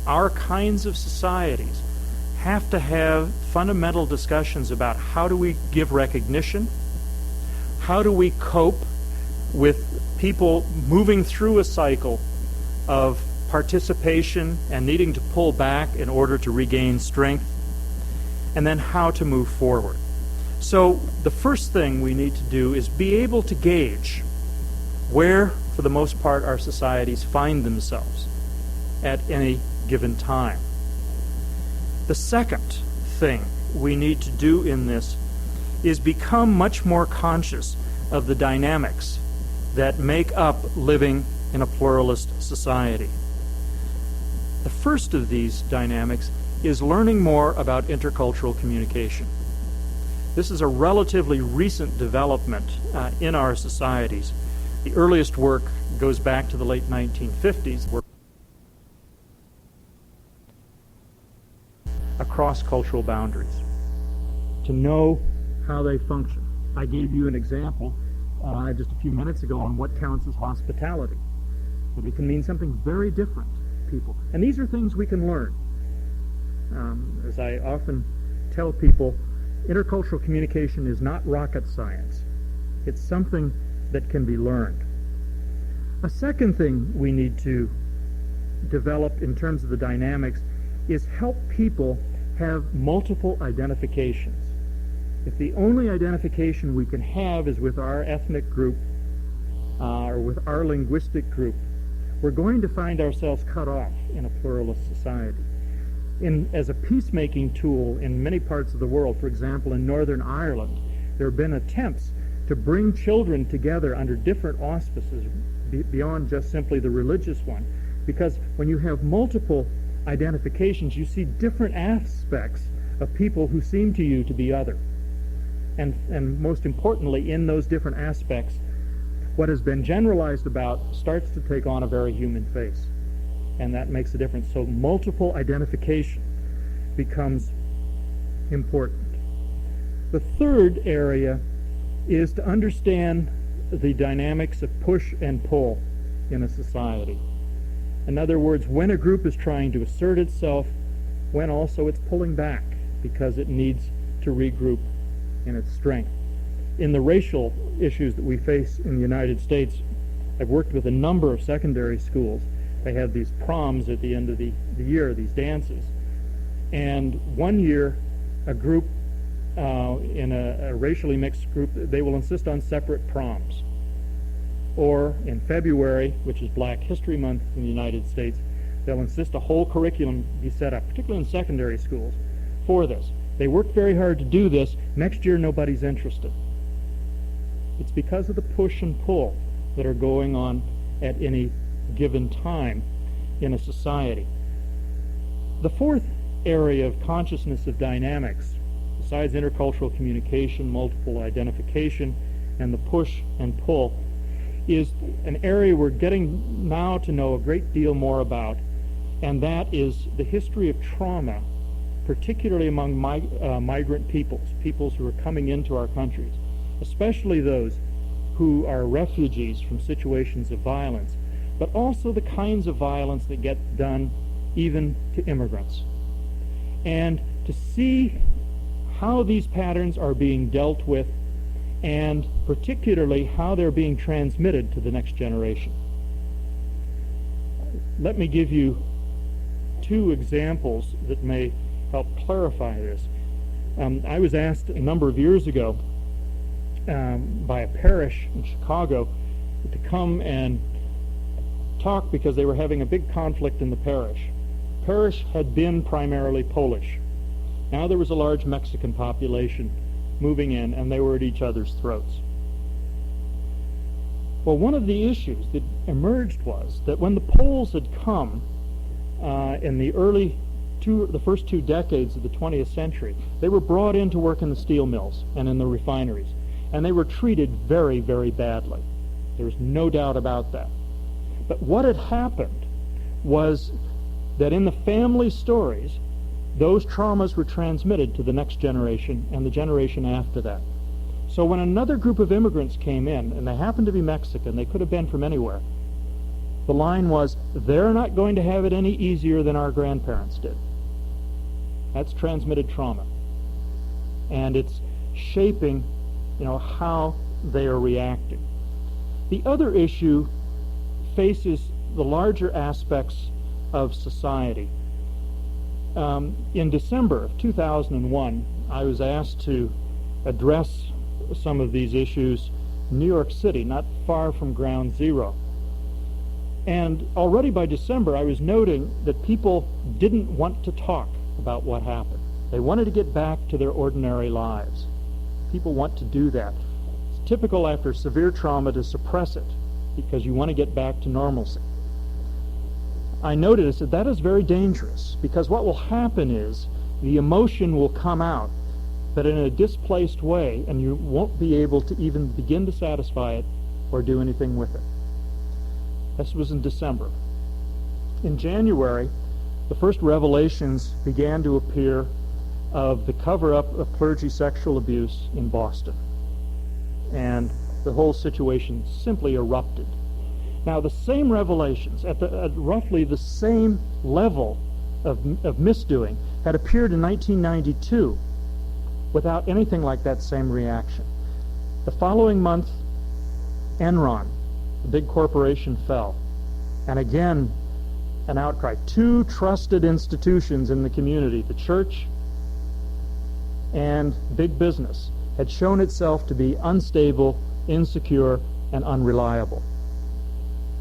our kinds of societies have to have fundamental discussions about how do we give recognition, how do we cope with people moving through a cycle of participation and needing to pull back in order to regain strength, and then how to move forward. So the first thing we need to do is be able to gauge where, for the most part, our societies find themselves at any given time. The second thing we need to do in this is become much more conscious of the dynamics that make up living in a pluralist society. The first of these dynamics is learning more about intercultural communication. This is a relatively recent development in our societies. The earliest work goes back to the late 1950s, across cultural boundaries, to know how they function. I gave you an example just a few minutes ago on what counts as hospitality. But it can mean something very different to people. And these are things we can learn. As I often tell people, intercultural communication is not rocket science. It's something that can be learned. A second thing we need to develop in terms of the dynamics is help people have multiple identifications. If the only identification we can have is with our ethnic group or with our linguistic group, we're going to find ourselves cut off in a pluralist society. As a peacemaking tool in many parts of the world, for example, in Northern Ireland, there have been attempts to bring children together under different auspices beyond just simply the religious one. Because when you have multiple identifications, you see different aspects of people who seem to you to be other. And most importantly, in those different aspects, what has been generalized about starts to take on a very human face. And that makes a difference. So multiple identification becomes important. The third area is to understand the dynamics of push and pull in a society. In other words, when a group is trying to assert itself, when also it's pulling back because it needs to regroup in its strength. In the racial issues that we face in the United States, I've worked with a number of secondary schools. They have these proms at the end of the year, these dances. And one year, a group in a racially mixed group, they will insist on separate proms. Or in February, which is Black History Month in the United States, they'll insist a whole curriculum be set up, particularly in secondary schools, for this. They worked very hard to do this. Next year, nobody's interested. It's because of the push and pull that are going on at any given time in a society. The fourth area of consciousness of dynamics, besides intercultural communication, multiple identification, and the push and pull, is an area we're getting now to know a great deal more about, and that is the history of trauma, particularly among migrant peoples who are coming into our countries, especially those who are refugees from situations of violence, but also the kinds of violence that get done even to immigrants. And to see how these patterns are being dealt with, and particularly how they're being transmitted to the next generation. Let me give you two examples that may help clarify this. I was asked a number of years ago by a parish in Chicago to come and talk because they were having a big conflict in the parish. The parish had been primarily Polish. Now there was a large Mexican population moving in, and they were at each other's throats. Well, one of the issues that emerged was that when the Poles had come in the first 2 decades of the 20th century, they were brought in to work in the steel mills and in the refineries, and they were treated very, very badly. There's no doubt about that. But what had happened was that in the family stories, those traumas were transmitted to the next generation and the generation after that. So when another group of immigrants came in, and they happened to be Mexican, they could have been from anywhere, the line was, they're not going to have it any easier than our grandparents did. That's transmitted trauma. And it's shaping, how they are reacting. The other issue faces the larger aspects of society. In December of 2001, I was asked to address some of these issues in New York City, not far from Ground Zero. And already by December, I was noting that people didn't want to talk about what happened. They wanted to get back to their ordinary lives. People want to do that. It's typical after severe trauma to suppress it because you want to get back to normalcy. I noted, I said, that is very dangerous, because what will happen is the emotion will come out, but in a displaced way, and you won't be able to even begin to satisfy it or do anything with it. This was in December. In January, the first revelations began to appear of the cover-up of clergy sexual abuse in Boston. And the whole situation simply erupted. Now, the same revelations, at roughly the same level of misdoing, had appeared in 1992 without anything like that same reaction. The following month, Enron, the big corporation, fell. And again, an outcry. 2 trusted institutions in the community, the church and big business, had shown itself to be unstable, insecure, and unreliable.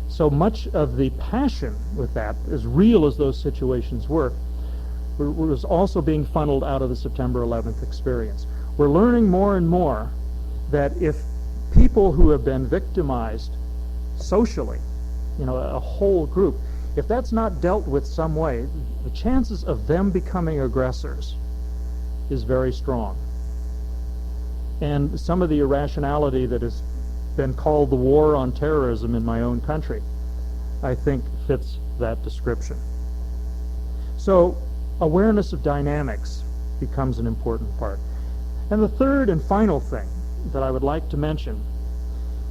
So much of the passion with that, as real as those situations were, was also being funneled out of the September 11th experience. We're learning more and more that if people who have been victimized socially, a whole group, if that's not dealt with some way, the chances of them becoming aggressors is very strong. And some of the irrationality that has been called the war on terrorism in my own country, I think fits that description. So awareness of dynamics becomes an important part. And the third and final thing that I would like to mention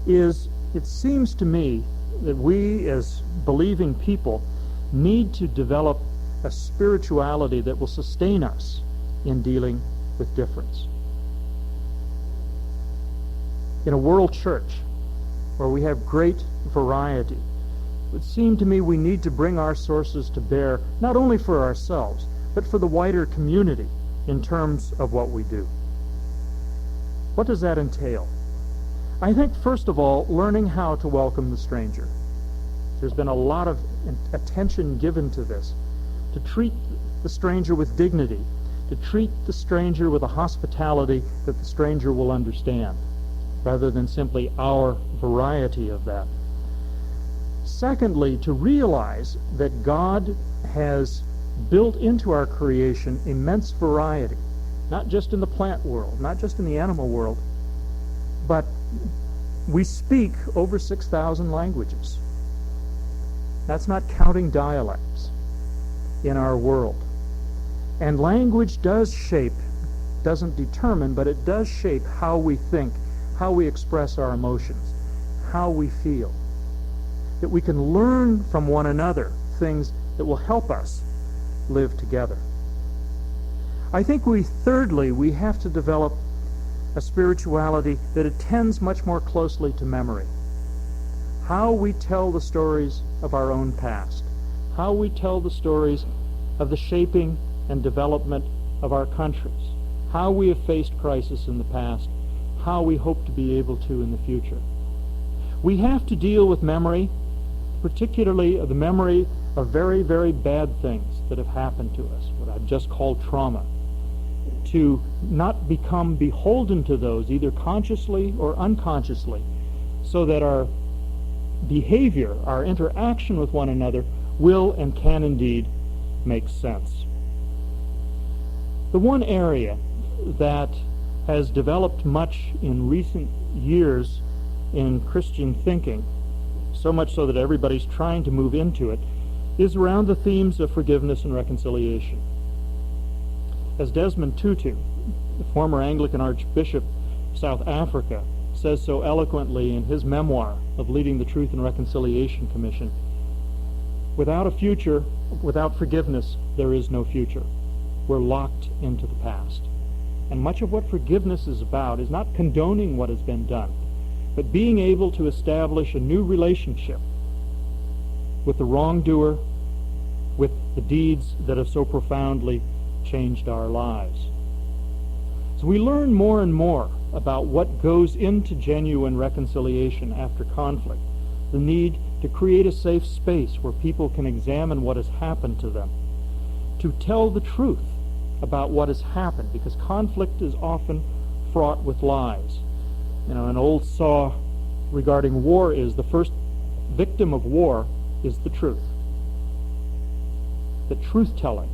is, it seems to me that we as believing people need to develop a spirituality that will sustain us in dealing with difference. In a world church where we have great variety, it would seem to me we need to bring our sources to bear, not only for ourselves, but for the wider community in terms of what we do. What does that entail? I think, first of all, learning how to welcome the stranger. There's been a lot of attention given to this, to treat the stranger with dignity, to treat the stranger with a hospitality that the stranger will understand, rather than simply our variety of that. Secondly, to realize that God has built into our creation immense variety, not just in the plant world, not just in the animal world, but we speak over 6,000 languages. That's not counting dialects in our world. And language does shape, doesn't determine, but it does shape how we think, how we express our emotions, how we feel. That we can learn from one another things that will help us live together. I think thirdly, we have to develop a spirituality that attends much more closely to memory. How we tell the stories of our own past, how we tell the stories of the shaping and development of our countries, how we have faced crisis in the past, how we hope to be able to in the future. We have to deal with memory, particularly the memory of very, very bad things that have happened to us, what I've just called trauma, to not become beholden to those, either consciously or unconsciously, so that our behavior, our interaction with one another, will and can indeed make sense. The one area that has developed much in recent years in Christian thinking, so much so that everybody's trying to move into it, is around the themes of forgiveness and reconciliation. As Desmond Tutu, the former Anglican Archbishop of South Africa, says so eloquently in his memoir of leading the Truth and Reconciliation Commission, without a future, without forgiveness, there is no future. We're locked into the past. And much of what forgiveness is about is not condoning what has been done, but being able to establish a new relationship with the wrongdoer, with the deeds that have so profoundly changed our lives. So we learn more and more about what goes into genuine reconciliation after conflict, the need to create a safe space where people can examine what has happened to them, to tell the truth about what has happened, because conflict is often fraught with lies. You know, an old saw regarding war is the first victim of war is the truth. The truth-telling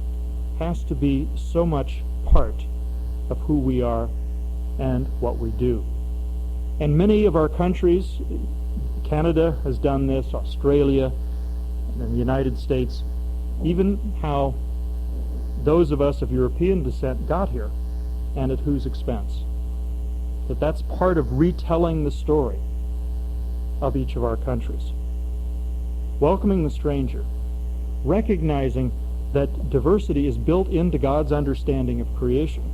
has to be so much part of who we are and what we do. And many of our countries, Canada has done this, Australia, and the United States, even how those of us of European descent got here, and at whose expense. That's part of retelling the story of each of our countries. Welcoming the stranger, recognizing that diversity is built into God's understanding of creation.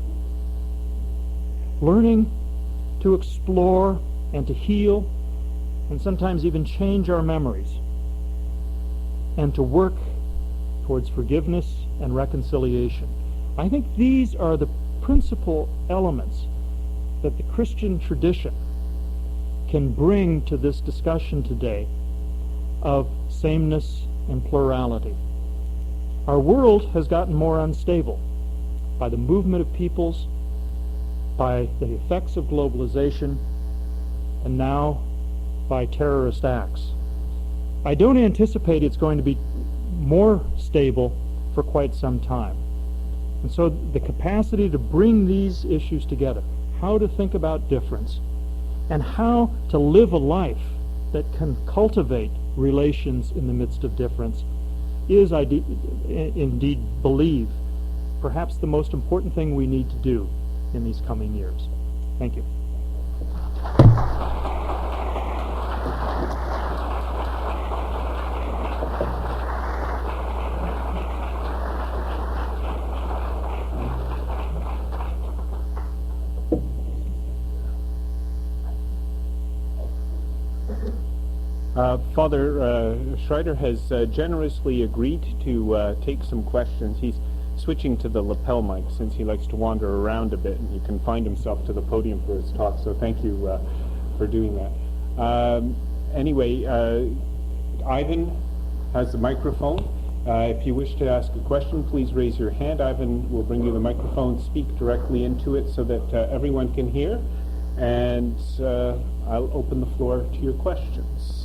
Learning to explore and to heal, and sometimes even change our memories, and to work towards forgiveness and reconciliation. I think these are the principal elements that the Christian tradition can bring to this discussion today of sameness and plurality. Our world has gotten more unstable by the movement of peoples, by the effects of globalization, and now by terrorist acts. I don't anticipate it's going to be more stable for quite some time. And so the capacity to bring these issues together, how to think about difference, and how to live a life that can cultivate relations in the midst of difference, is, I indeed believe, perhaps the most important thing we need to do in these coming years. Thank you. Father Schreiter has generously agreed to take some questions. He's switching to the lapel mic since he likes to wander around a bit and he confined himself to the podium for his talk, so thank you for doing that. Anyway, Ivan has the microphone. If you wish to ask a question, please raise your hand. Ivan will bring you the microphone, speak directly into it so that everyone can hear, and I'll open the floor to your questions.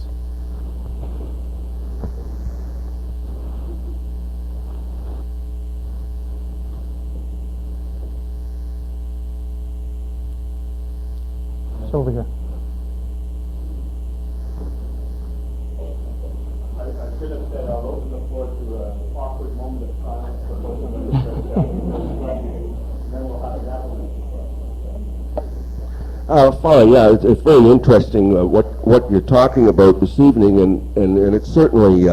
Over here. I should have said I'll open the floor to an awkward moment of silence for both of us, and then we'll have that one. Fine, yeah, it's very interesting what you're talking about this evening, and it certainly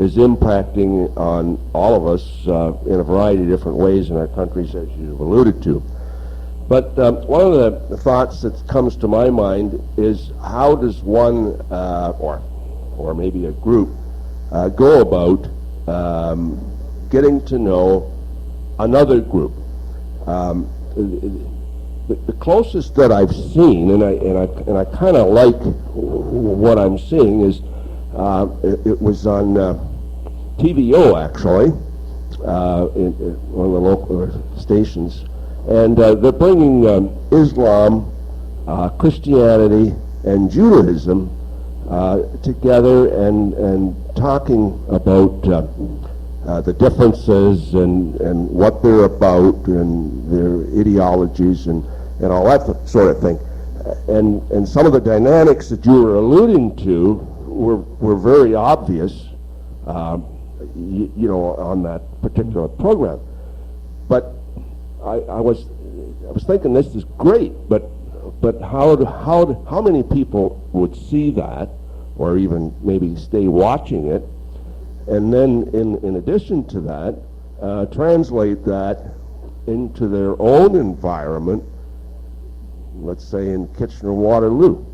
is impacting on all of us in a variety of different ways in our countries, as you've alluded to. But one of the thoughts that comes to my mind is, how does one, or maybe a group, go about getting to know another group? the closest that I've seen, and I kind of like what I'm seeing, is it was on TVO actually, in one of the local stations, and they're bringing Islam, Christianity, and Judaism together and talking about the differences and what they're about and their ideologies and all that sort of thing. And some of the dynamics that you were alluding to were very obvious, you know, on that particular program. But I was thinking this is great, but how many people would see that, or even maybe stay watching it, and then in addition to that, translate that into their own environment, let's say in Kitchener-Waterloo?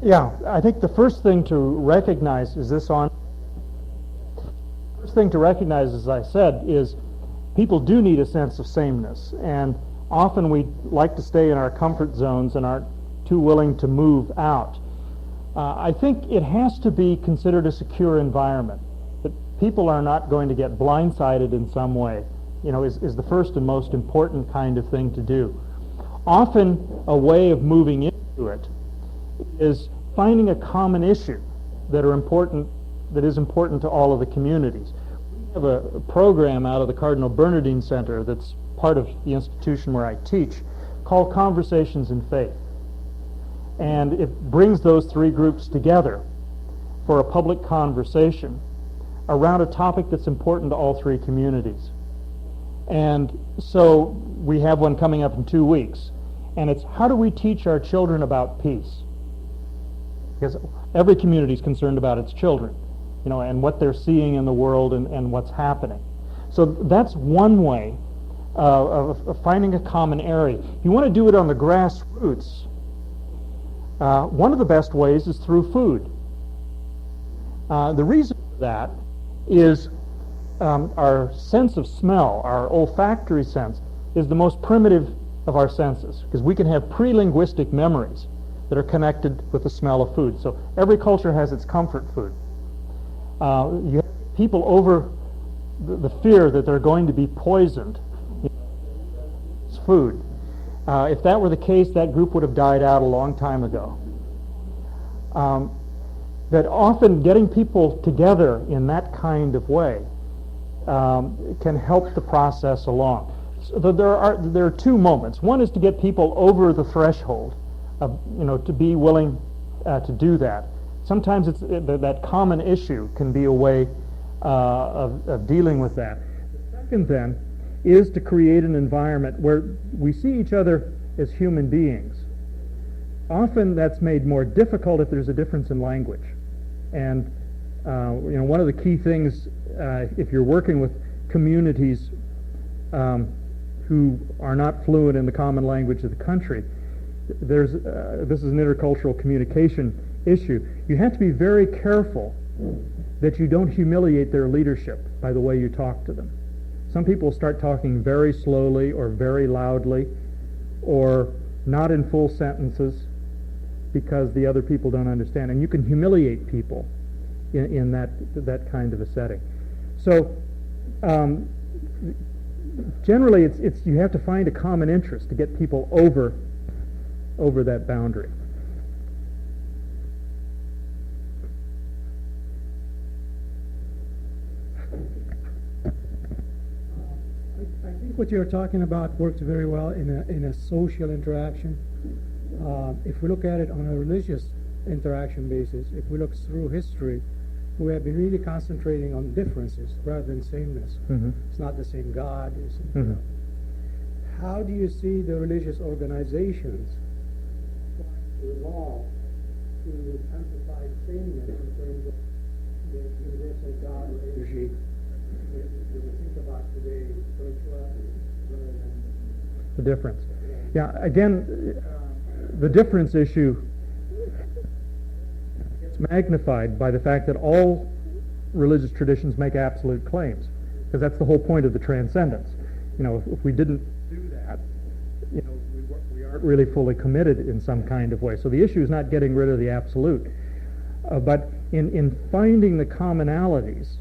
Yeah, I think the first thing to recognize is this on. First thing to recognize, as I said, is people do need a sense of sameness, and often we like to stay in our comfort zones and aren't too willing to move out. I think it has to be considered a secure environment, that people are not going to get blindsided in some way, you know, is the first and most important kind of thing to do. Often a way of moving into it is finding a common issue that is important to all of the communities. We have a program out of the Cardinal Bernardine Center that's part of the institution where I teach, called Conversations in Faith. And it brings those three groups together for a public conversation around a topic that's important to all three communities. And so we have one coming up in 2 weeks, and it's how do we teach our children about peace? Because every community is concerned about its children, you know, and what they're seeing in the world and what's happening. So that's one way of finding a common area. You want to do it on the grassroots. One of the best ways is through food. The reason for that is our sense of smell, our olfactory sense, is the most primitive of our senses, because we can have pre-linguistic memories that are connected with the smell of food. So every culture has its comfort food. You have people over the fear that they're going to be poisoned. It's food. If that were the case, that group would have died out a long time ago. That often getting people together in that kind of way can help the process along. So there are two moments. One is to get people over the threshold of, you know, to be willing to do that. Sometimes it's that common issue can be a way of dealing with that. The second then is to create an environment where we see each other as human beings. Often that's made more difficult if there's a difference in language. And you know, one of the key things if you're working with communities who are not fluent in the common language of the country, this is an intercultural communication issue. You have to be very careful that you don't humiliate their leadership by the way you talk to them. Some people start talking very slowly or very loudly or not in full sentences because the other people don't understand. And you can humiliate people in that kind of a setting. So generally it's you have to find a common interest to get people over that boundary. I think what you're talking about works very well in a social interaction. If we look at it on a religious interaction basis, if we look through history, we have been really concentrating on differences rather than sameness. Mm-hmm. It's not the same God. Mm-hmm. How do you see the religious organizations evolve to amplify sameness in terms of the universal God or energy that we think about today, spirituality, rather than the difference? Yeah, again, the difference issue gets magnified by the fact that all religious traditions make absolute claims, because that's the whole point of the transcendence. You know, if we didn't do that, we aren't really fully committed in some kind of way. So the issue is not getting rid of the absolute, but in finding the commonalities.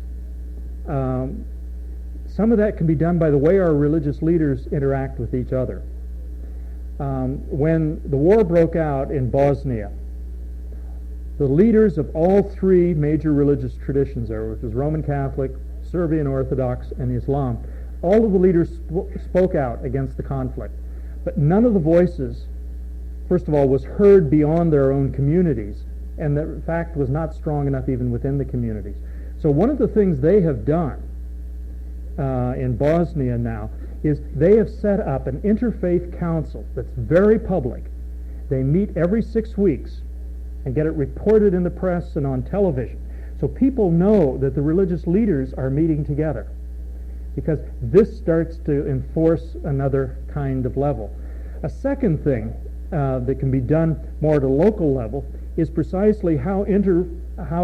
Some of that can be done by the way our religious leaders interact with each other. When the war broke out in Bosnia, the leaders of all three major religious traditions there, which was Roman Catholic, Serbian Orthodox, and Islam, all of the leaders spoke out against the conflict. But none of the voices, first of all, was heard beyond their own communities, and the fact was not strong enough even within the communities. So one of the things they have done in Bosnia now is they have set up an interfaith council that's very public. They meet every 6 weeks and get it reported in the press and on television. So people know that the religious leaders are meeting together, because this starts to enforce another kind of level. A second thing that can be done more at a local level is precisely how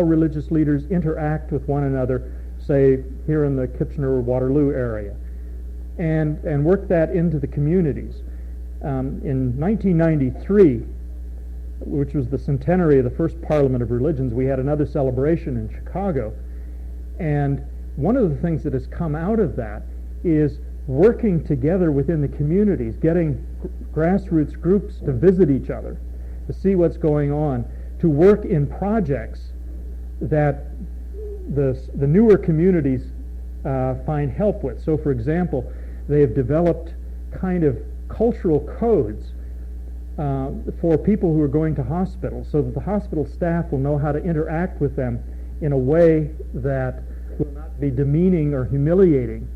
religious leaders interact with one another, say here in the Kitchener-Waterloo area, and work that into the communities. In 1993, which was the centenary of the first Parliament of Religions, we had another celebration in Chicago, and one of the things that has come out of that is working together within the communities, getting grassroots groups to visit each other, to see what's going on, to work in projects that the newer communities find help with. So, for example, they have developed kind of cultural codes for people who are going to hospitals, so that the hospital staff will know how to interact with them in a way that will not be demeaning or humiliating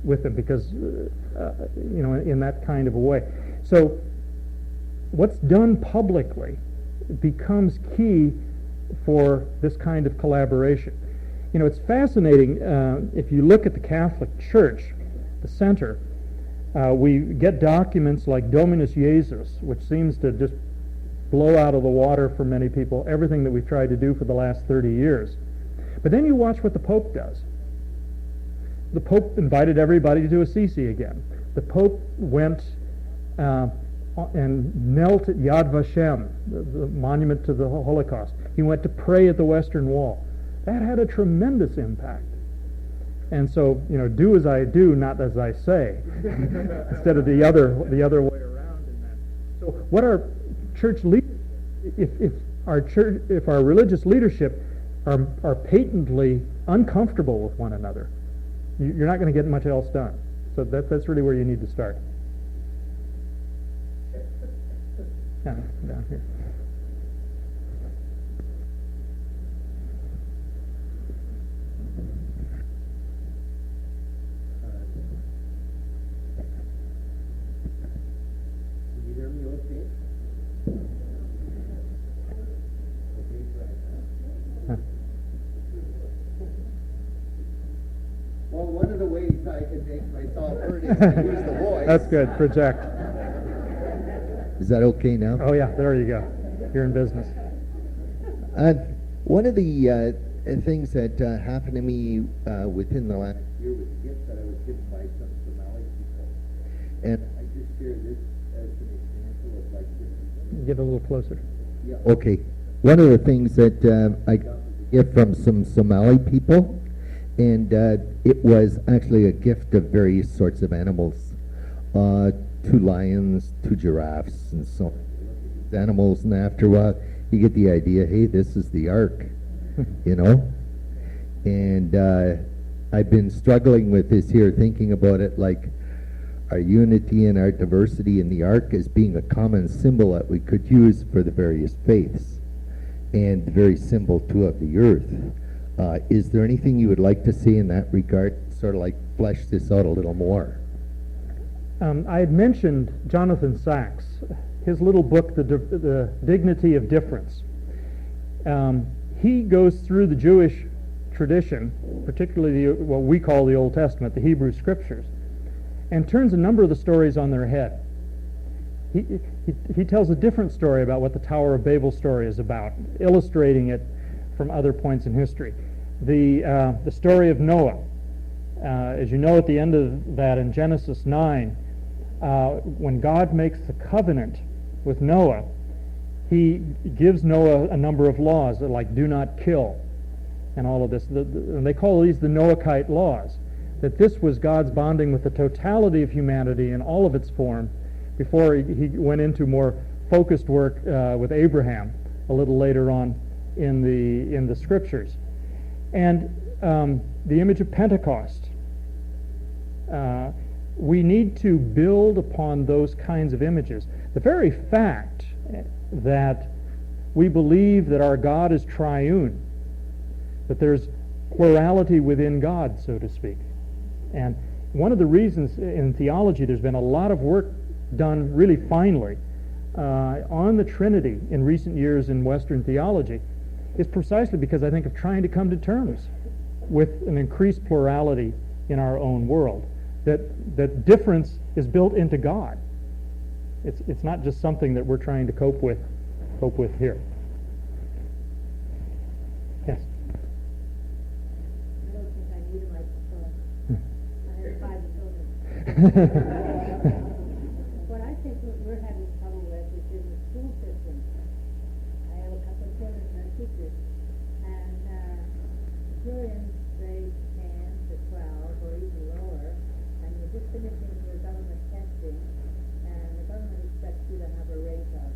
with them, because in that kind of a way. So what's done publicly becomes key for this kind of collaboration. It's fascinating, if you look at the Catholic Church, the center, we get documents like Dominus Jesus, which seems to just blow out of the water for many people everything that we've tried to do for the last 30 years. But then you watch what the Pope does. The Pope invited everybody to Assisi again. The Pope went and knelt at Yad Vashem, the monument to the Holocaust. He went to pray at the Western Wall. That had a tremendous impact. And so, do as I do, not as I say, instead of the other way around in that. So, what our church leaders, if our religious leadership are patently uncomfortable with one another, you're not going to get much else done. So that's really where you need to start. Yeah, down here. Can you hear me okay? Well, one of the ways I can make myself heard is to use the voice. That's good. Project. Is that okay now? Oh yeah, there you go. You're in business. One of the things that happened to me within the last year was a gift that I was given by some Somali people, and I just share this as an example of like this. Get a little closer. Yeah. Okay. One of the things that I got was a gift from some Somali people. And it was actually a gift of various sorts of animals, 2 lions, 2 giraffes, and so on. These animals, and after a while, you get the idea, hey, this is the Ark, And I've been struggling with this here, thinking about it like our unity and our diversity in the Ark as being a common symbol that we could use for the various faiths, and the very symbol, too, of the earth. Is there anything you would like to see in that regard, sort of like flesh this out a little more? I had mentioned Jonathan Sacks, his little book, The Dignity of Difference. He goes through the Jewish tradition, particularly what we call the Old Testament, the Hebrew Scriptures, and turns a number of the stories on their head. He tells a different story about what the Tower of Babel story is about, illustrating it from other points in history. The story of Noah, as you know, at the end of that in Genesis 9, when God makes the covenant with Noah, he gives Noah a number of laws, like do not kill, and all of this. And they call these the Noahite laws, that this was God's bonding with the totality of humanity in all of its form before he went into more focused work with Abraham a little later on in the Scriptures. And the image of Pentecost. We need to build upon those kinds of images. The very fact that we believe that our God is triune, that there's plurality within God, so to speak. And one of the reasons in theology there's been a lot of work done really finely on the Trinity in recent years in Western theology is precisely because I think of trying to come to terms with an increased plurality in our own world. That difference is built into God. It's not just something that we're trying to cope with here. Yes. I don't think I need a microphone. I have 5 children. What I think we're having trouble with is in the school system. I have a couple of children that are teachers, and you're in grade 10 to 12 or even lower, and you're just finishing your government testing, and the government expects you to have a rate of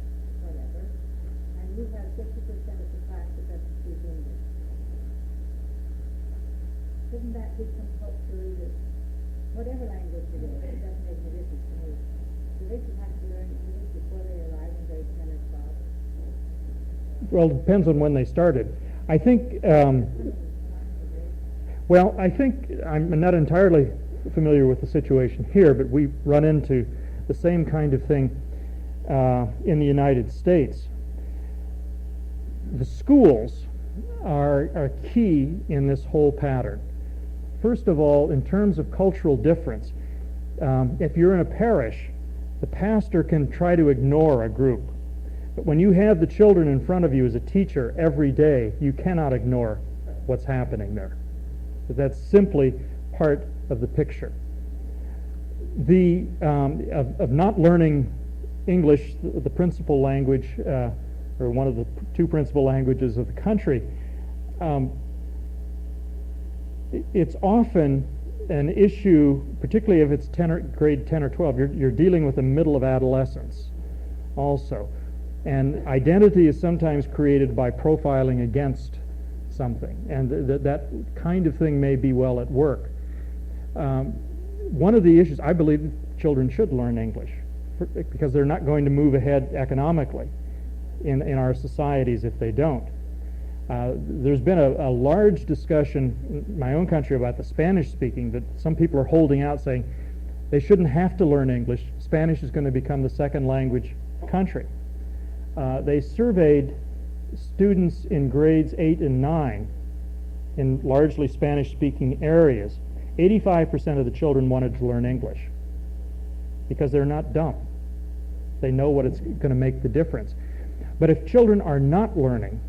whatever, and you have 50% of the class that doesn't speak English. Shouldn't that be compulsory that whatever language it is, it doesn't make any difference to me. Do they should have to learn English before they arrive in grade 10 or 12? Well, it depends on when they started. I think, I think I'm not entirely familiar with the situation here, but we run into the same kind of thing in the United States. The schools are key in this whole pattern. First of all, in terms of cultural difference, if you're in a parish, the pastor can try to ignore a group. But when you have the children in front of you as a teacher every day, you cannot ignore what's happening there. That's simply part of the picture. Of not learning English, the principal language, or one of the 2 principal languages of the country, it's often an issue, particularly if it's grade 10 or 12. You're dealing with the middle of adolescence also. And identity is sometimes created by profiling against something. And that kind of thing may be well at work. One of the issues, I believe children should learn English because they're not going to move ahead economically in our societies if they don't. There's been a large discussion in my own country about the Spanish speaking, that some people are holding out saying they shouldn't have to learn English. Spanish is going to become the second language country. They surveyed students in grades 8 and 9 in largely Spanish-speaking areas. 85% of the children wanted to learn English because they're not dumb. They know what it's going to make the difference. But if children are not learning,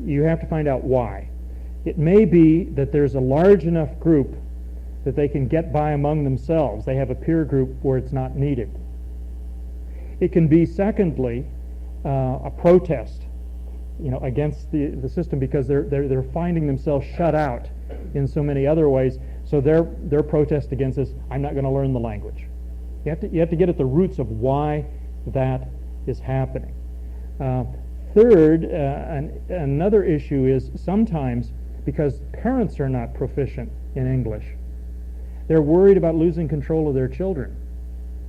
you have to find out why. It may be that there's a large enough group that they can get by among themselves. They have a peer group where it's not needed. It can be, secondly, a protest, against the system because they're finding themselves shut out in so many other ways. So their protest against this, I'm not going to learn the language. You have to get at the roots of why that is happening. Third, another issue is sometimes because parents are not proficient in English, they're worried about losing control of their children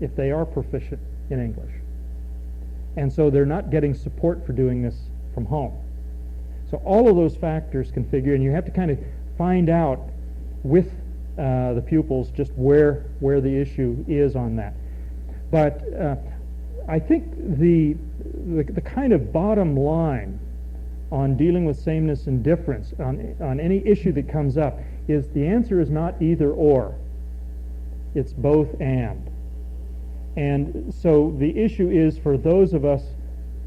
if they are proficient in English. And so they're not getting support for doing this from home. So all of those factors can figure, and you have to kind of find out with the pupils just where the issue is on that. But I think the kind of bottom line on dealing with sameness and difference on any issue that comes up is the answer is not either or. It's both and. And so the issue is for those of us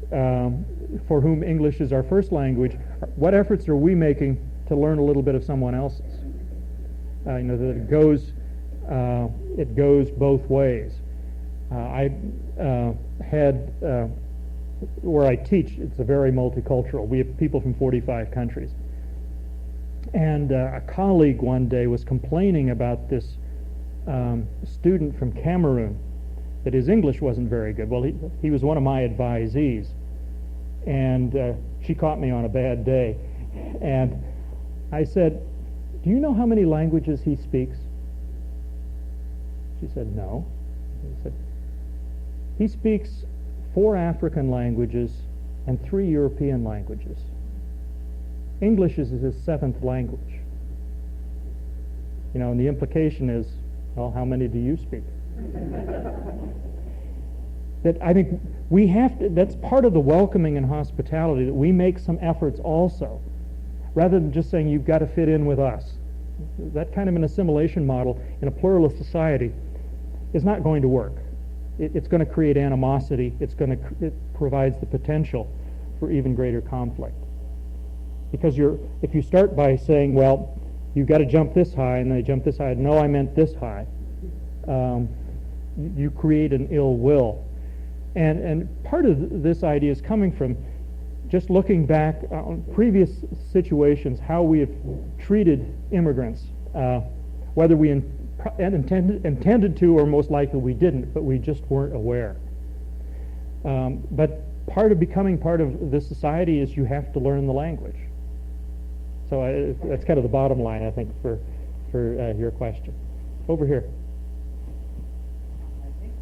for whom English is our first language, what efforts are we making to learn a little bit of someone else's? That it goes it goes both ways. I had, where I teach, it's a very multicultural. We have people from 45 countries. And a colleague one day was complaining about this student from Cameroon, that his English wasn't very good. Well, he was one of my advisees. And she caught me on a bad day. And I said, "Do you know how many languages he speaks?" She said, "No." I said, "He speaks 4 African languages and 3 European languages. English is his 7th language." You know, and the implication is, well, how many do you speak? That I think we have to, that's part of the welcoming and hospitality, that we make some efforts also, rather than just saying you've got to fit in with us. That kind of an assimilation model in a pluralist society is not going to work. It's going to create animosity. It provides the potential for even greater conflict. Because if you start by saying, well, you've got to jump this high, and then they jump this high, no, I meant this high, you create an ill will. And part of this idea is coming from just looking back on previous situations, how we have treated immigrants, whether we intended to, or most likely we didn't, but we just weren't aware. But part of becoming part of this society is you have to learn the language. So that's kind of the bottom line, I think, for your question. Over here. I think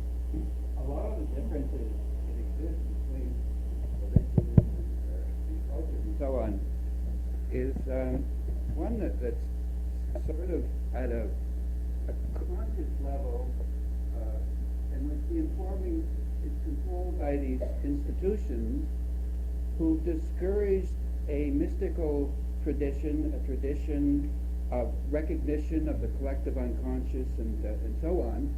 a lot of the differences that exist between religions and cultures and so on is one that's sort of at a conscious level, in which the informing is controlled by these institutions who discouraged a mystical tradition, a tradition of recognition of the collective unconscious and so on,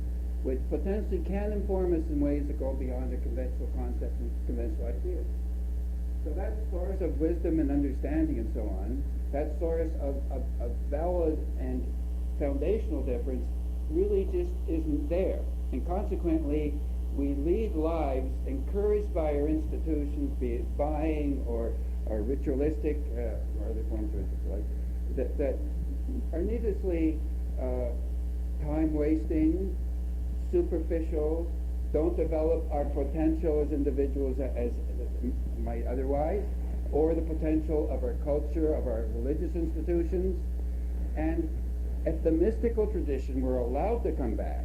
which potentially can inform us in ways that go beyond the conventional concepts and conventional ideas. So that source of wisdom and understanding and so on, that source of valid and foundational difference really just isn't there. And consequently, we lead lives encouraged by our institutions, be it buying or ritualistic, or other forms of like that are needlessly time-wasting, superficial, don't develop our potential as individuals as might otherwise, or the potential of our culture, of our religious institutions. And if the mystical tradition were allowed to come back,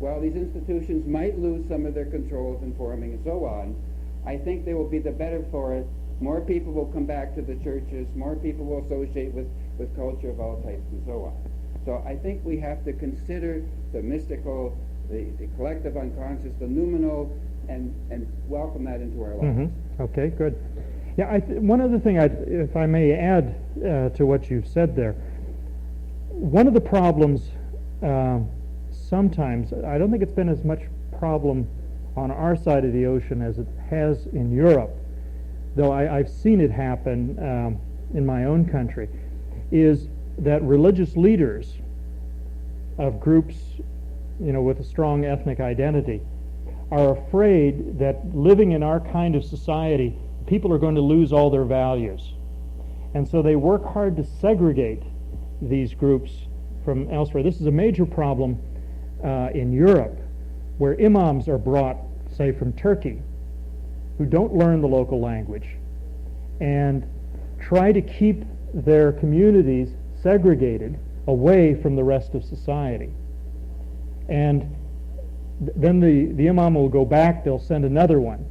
while these institutions might lose some of their controls in forming and so on, I think they will be the better for it. More people will come back to the churches, more people will associate with culture of all types and so on. So I think we have to consider the mystical, the collective unconscious, the noumenal, and welcome that into our lives. Mm-hmm. Okay, good. Yeah, one other thing, if I may add to what you've said there, one of the problems sometimes, I don't think it's been as much problem on our side of the ocean as it has in Europe, though I've seen it happen in my own country, is that religious leaders of groups, with a strong ethnic identity are afraid that living in our kind of society, people are going to lose all their values. And so they work hard to segregate these groups from elsewhere. This is a major problem in Europe, where imams are brought, say, from Turkey, who don't learn the local language, and try to keep their communities segregated away from the rest of society. And then the imam will go back, they'll send another one,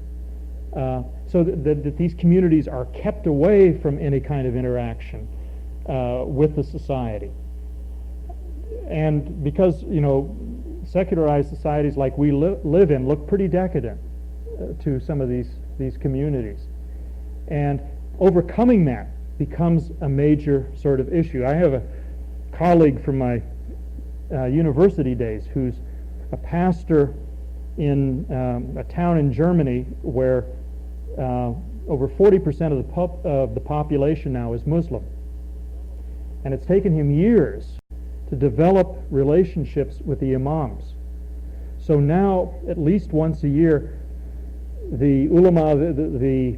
so that these communities are kept away from any kind of interaction with the society. And because, secularized societies like we live in look pretty decadent to some of these communities. And overcoming that becomes a major sort of issue. I have a colleague from my university days who's a pastor in a town in Germany where over 40% of the population now is Muslim. And it's taken him years to to develop relationships with the imams. So now, at least once a year, the ulama, the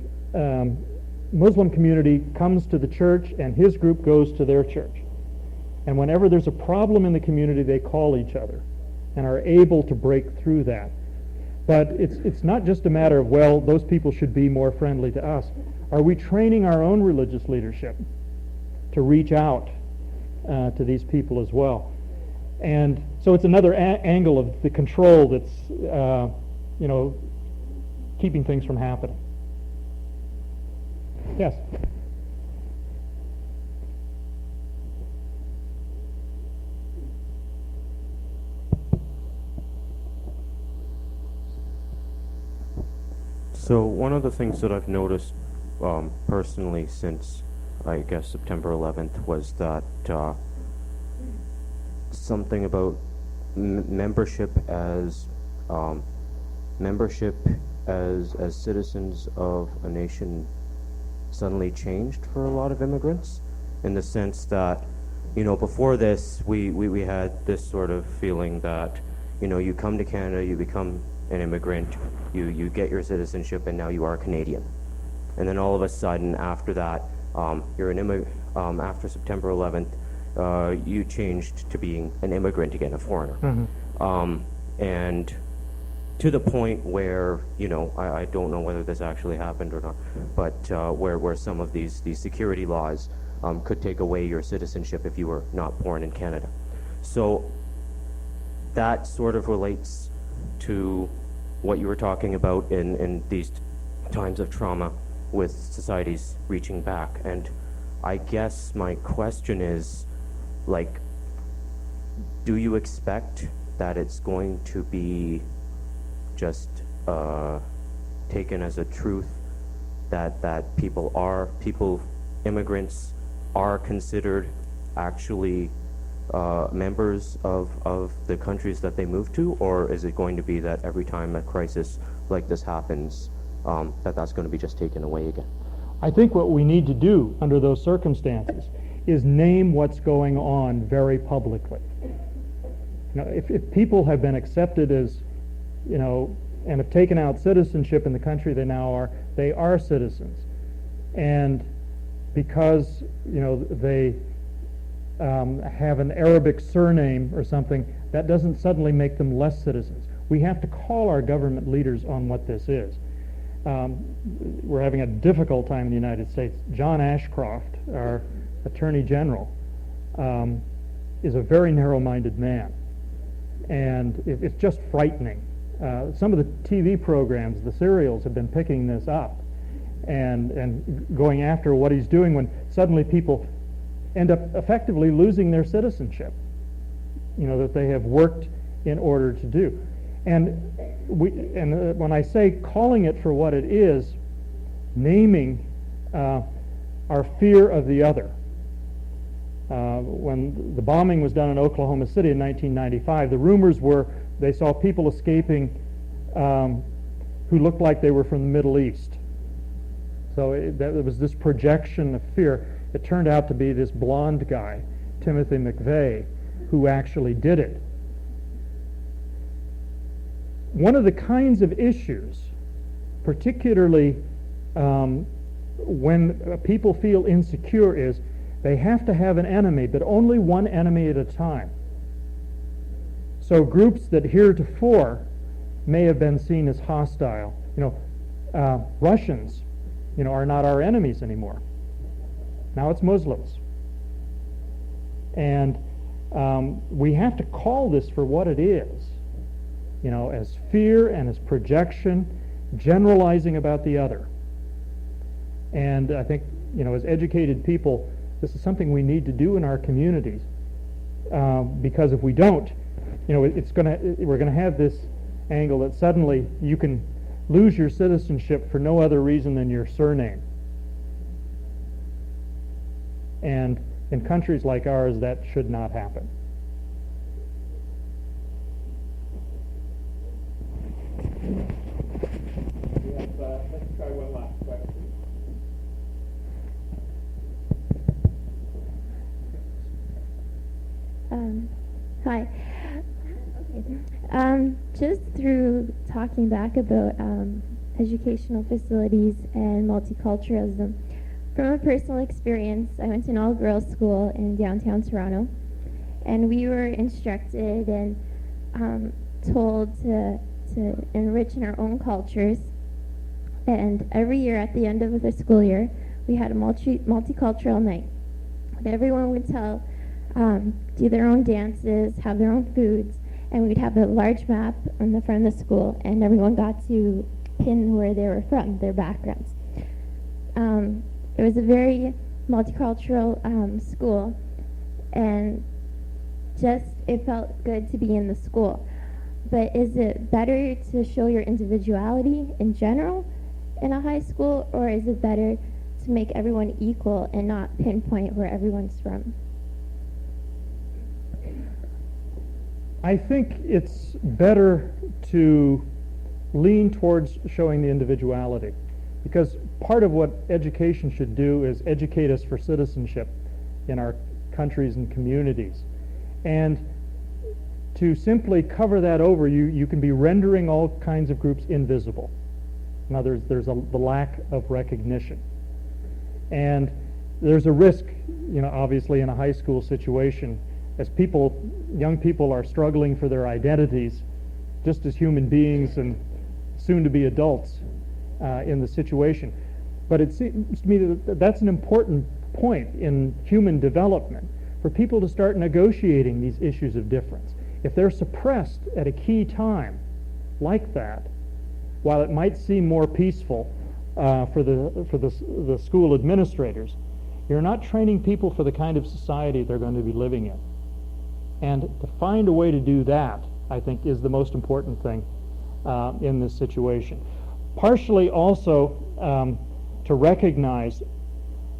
Muslim community comes to the church, and his group goes to their church. And whenever there's a problem in the community, they call each other and are able to break through that. But it's not just a matter of, well, those people should be more friendly to us. Are we training our own religious leadership to reach out to these people as well? And so it's another angle of the control that's, keeping things from happening. Yes? So one of the things that I've noticed personally since, I guess, September 11th was that something about membership as citizens of a nation suddenly changed for a lot of immigrants, in the sense that, before this we had this sort of feeling that, you come to Canada, you become an immigrant, you get your citizenship, and now you are Canadian. And then all of a sudden, after that, you're an immigrant. After September 11th, you changed to being an immigrant again, a foreigner. Mm-hmm. And to the point where, I don't know whether this actually happened or not, but where some of these security laws could take away your citizenship if you were not born in Canada. So that sort of relates to what you were talking about in these times of trauma with societies reaching back. And I guess my question is, do you expect that it's going to be just taken as a truth that immigrants are considered actually members of the countries that they move to, or is it going to be that every time a crisis like this happens, that's going to be just taken away again? I think what we need to do under those circumstances is name what's going on very publicly. If people have been accepted as, and have taken out citizenship in the country they are citizens. And because, they have an Arabic surname or something, that doesn't suddenly make them less citizens. We have to call our government leaders on what this is. We're having a difficult time in the United States. John Ashcroft, our Attorney General, is a very narrow-minded man. And it's just frightening. Some of the TV programs, the serials, have been picking this up and going after what he's doing when suddenly people end up effectively losing their citizenship, that they have worked in order to do. And when I say calling it for what it is, naming our fear of the other. When the bombing was done in Oklahoma City in 1995, the rumors were they saw people escaping who looked like they were from the Middle East. So there was this projection of fear. It turned out to be this blonde guy, Timothy McVeigh, who actually did it. One of the kinds of issues, particularly when people feel insecure, is they have to have an enemy, but only one enemy at a time. So groups that heretofore may have been seen as hostile, Russians, are not our enemies anymore. Now it's Muslims. And we have to call this for what it is, as fear and as projection, generalizing about the other. And I think, as educated people, this is something we need to do in our communities, because if we don't, we're going to have this angle that suddenly you can lose your citizenship for no other reason than your surname. And in countries like ours, that should not happen. Let's try one last question. Hi. Just through talking back about educational facilities and multiculturalism, from a personal experience, I went to an all-girls school in downtown Toronto, and we were instructed and told to enrich in our own cultures. And every year at the end of the school year, we had a multicultural night. Everyone would do their own dances, have their own foods, and we'd have a large map on the front of the school, and everyone got to pin where they were from, their backgrounds. It was a very multicultural school, and just it felt good to be in the school. But is it better to show your individuality in general in a high school, or is it better to make everyone equal and not pinpoint where everyone's from? I think it's better to lean towards showing the individuality, because part of what education should do is educate us for citizenship in our countries and communities. And to simply cover that over, you can be rendering all kinds of groups invisible. In other words, there's the lack of recognition. And there's a risk, obviously in a high school situation, as young people are struggling for their identities, just as human beings and soon to be adults in the situation. But it seems to me that that's an important point in human development, for people to start negotiating these issues of difference. If they're suppressed at a key time like that, while it might seem more peaceful for the school administrators, you're not training people for the kind of society they're going to be living in. And to find a way to do that, I think, is the most important thing in this situation. Partially also to recognize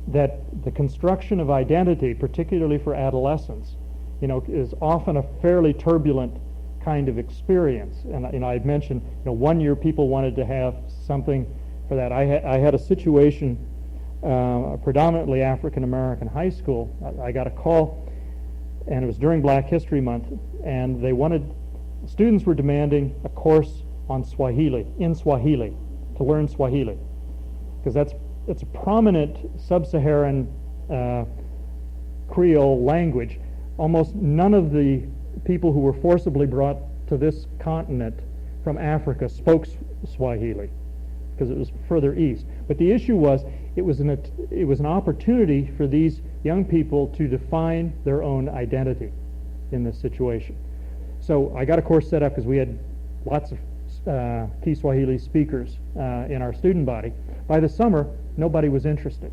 that the construction of identity, particularly for adolescents, is often a fairly turbulent kind of experience. And I'd mentioned, 1 year people wanted to have something for that. I had a situation, a predominantly African-American high school. I got a call, and it was during Black History Month, and students were demanding a course on Swahili, to learn Swahili, because it's a prominent sub-Saharan Creole language. Almost none of the people who were forcibly brought to this continent from Africa spoke Swahili, because it was further east. But the issue was, it was an opportunity for these young people to define their own identity in this situation. So I got a course set up because we had lots of key Swahili speakers in our student body. By the summer, nobody was interested.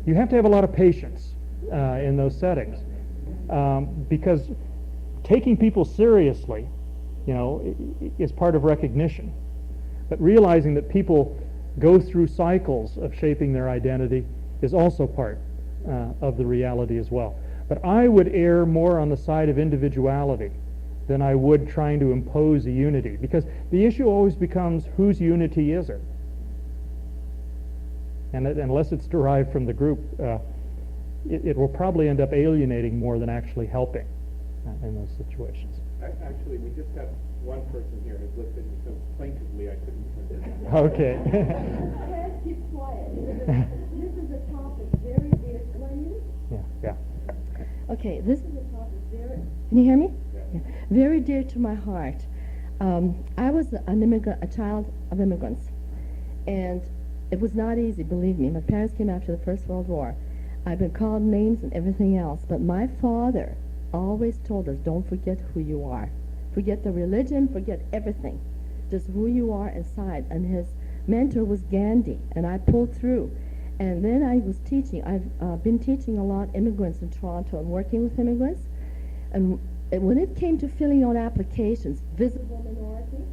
You have to have a lot of patience in those settings, because taking people seriously, is part of recognition. But realizing that people go through cycles of shaping their identity is also part of the reality as well. But I would err more on the side of individuality than I would trying to impose a unity, because the issue always becomes, whose unity is it? And unless it's derived from the group, it will probably end up alienating more than actually helping in those situations. Actually, we just have one person here who's looked at me so plaintively I couldn't turn it down. Okay. Let's keep quiet. This is a topic very dear to you. Yeah. Okay, this is a topic can you hear me? Yeah. Very dear to my heart. I was a child of immigrants, and it was not easy, believe me. My parents came after the First World War. I've been called names and everything else, but my father always told us, don't forget who you are. Forget the religion, forget everything. Just who you are inside. And his mentor was Gandhi, and I pulled through. And then I was teaching. I've been teaching a lot immigrants in Toronto and working with immigrants. And when it came to filling out applications, visible minority,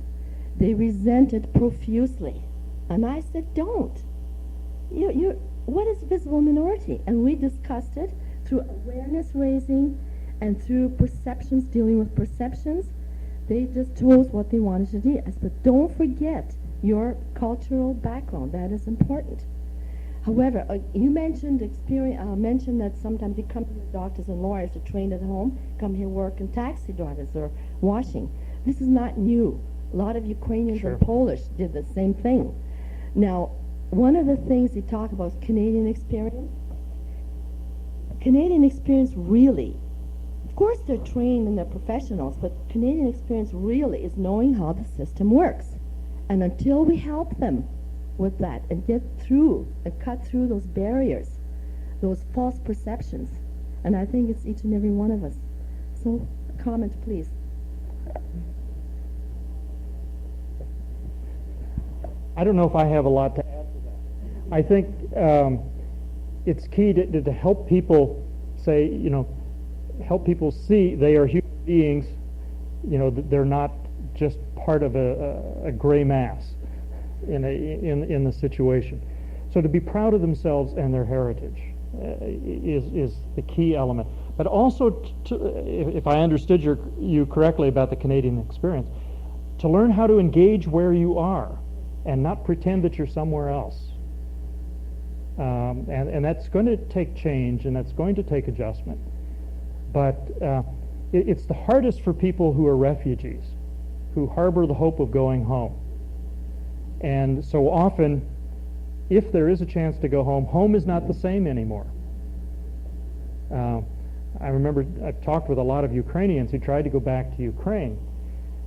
they resented profusely. And I said, don't. What is visible minority? And we discussed it through awareness raising and through perceptions, dealing with perceptions. They just chose what they wanted to do. I said, don't forget your cultural background. That is important. However, you mentioned mentioned that sometimes you come here, doctors and lawyers are trained at home, come here work in taxi drivers or washing. This is not new. A lot of Ukrainians and Polish did the same thing. Now, one of the things you talk about is Canadian experience. Canadian experience really, of course they're trained and they're professionals, but Canadian experience really is knowing how the system works. And until we help them with that and get through and cut through those barriers, those false perceptions, and I think it's each and every one of us. So, comment, please. I don't know if I have a lot to add to that. I think it's key to help people say, help people see they are human beings, that they're not just part of a gray mass in the situation. So to be proud of themselves and their heritage is the key element. But also, if I understood you correctly about the Canadian experience, to learn how to engage where you are and not pretend that you're somewhere else. And that's going to take change, and that's going to take adjustment. But it's the hardest for people who are refugees, who harbor the hope of going home. And so often, if there is a chance to go home, home is not the same anymore. I remember I've talked with a lot of Ukrainians who tried to go back to Ukraine.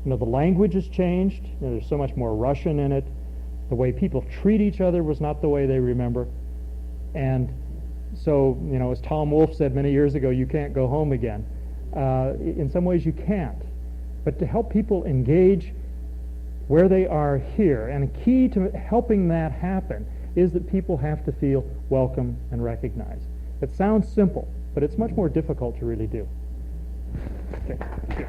The language has changed. There's so much more Russian in it. The way people treat each other was not the way they remember. And so, as Tom Wolfe said many years ago, you can't go home again. In some ways you can't. But to help people engage where they are here, and a key to helping that happen is that people have to feel welcome and recognized. It sounds simple, but it's much more difficult to really do. Okay. Thank you.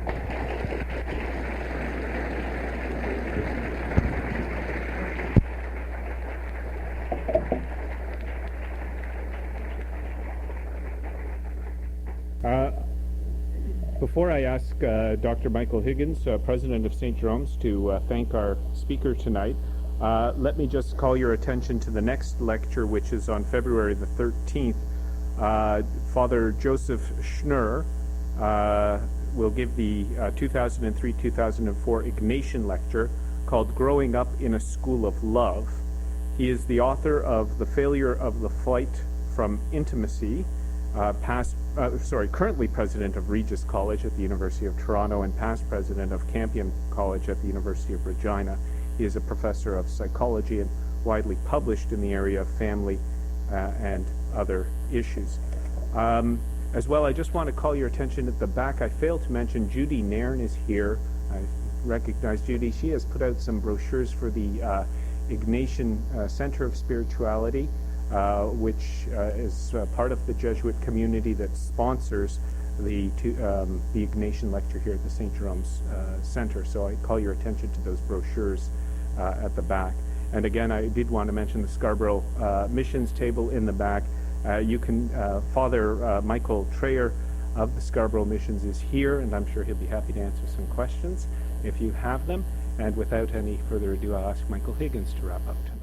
Before I ask Dr. Michael Higgins, President of St. Jerome's, to thank our speaker tonight, let me just call your attention to the next lecture, which is on February the 13th. Father Joseph Schnurr will give the 2003-2004 Ignatian lecture called Growing Up in a School of Love. He is the author of The Failure of the Flight from Intimacy, currently president of Regis College at the University of Toronto and past president of Campion College at the University of Regina. He is a professor of psychology and widely published in the area of family and other issues. As well, I just want to call your attention at the back. I failed to mention Judy Nairn is here. I recognize Judy. She has put out some brochures for the Ignatian Center of Spirituality, which is part of the Jesuit community that sponsors the Ignatian lecture here at the St. Jerome's Center. So I call your attention to those brochures at the back. And again, I did want to mention the Scarborough Missions table in the back. You can, Father Michael Trayer of the Scarborough Missions is here, and I'm sure he'll be happy to answer some questions if you have them. And without any further ado, I'll ask Michael Higgins to wrap up tonight.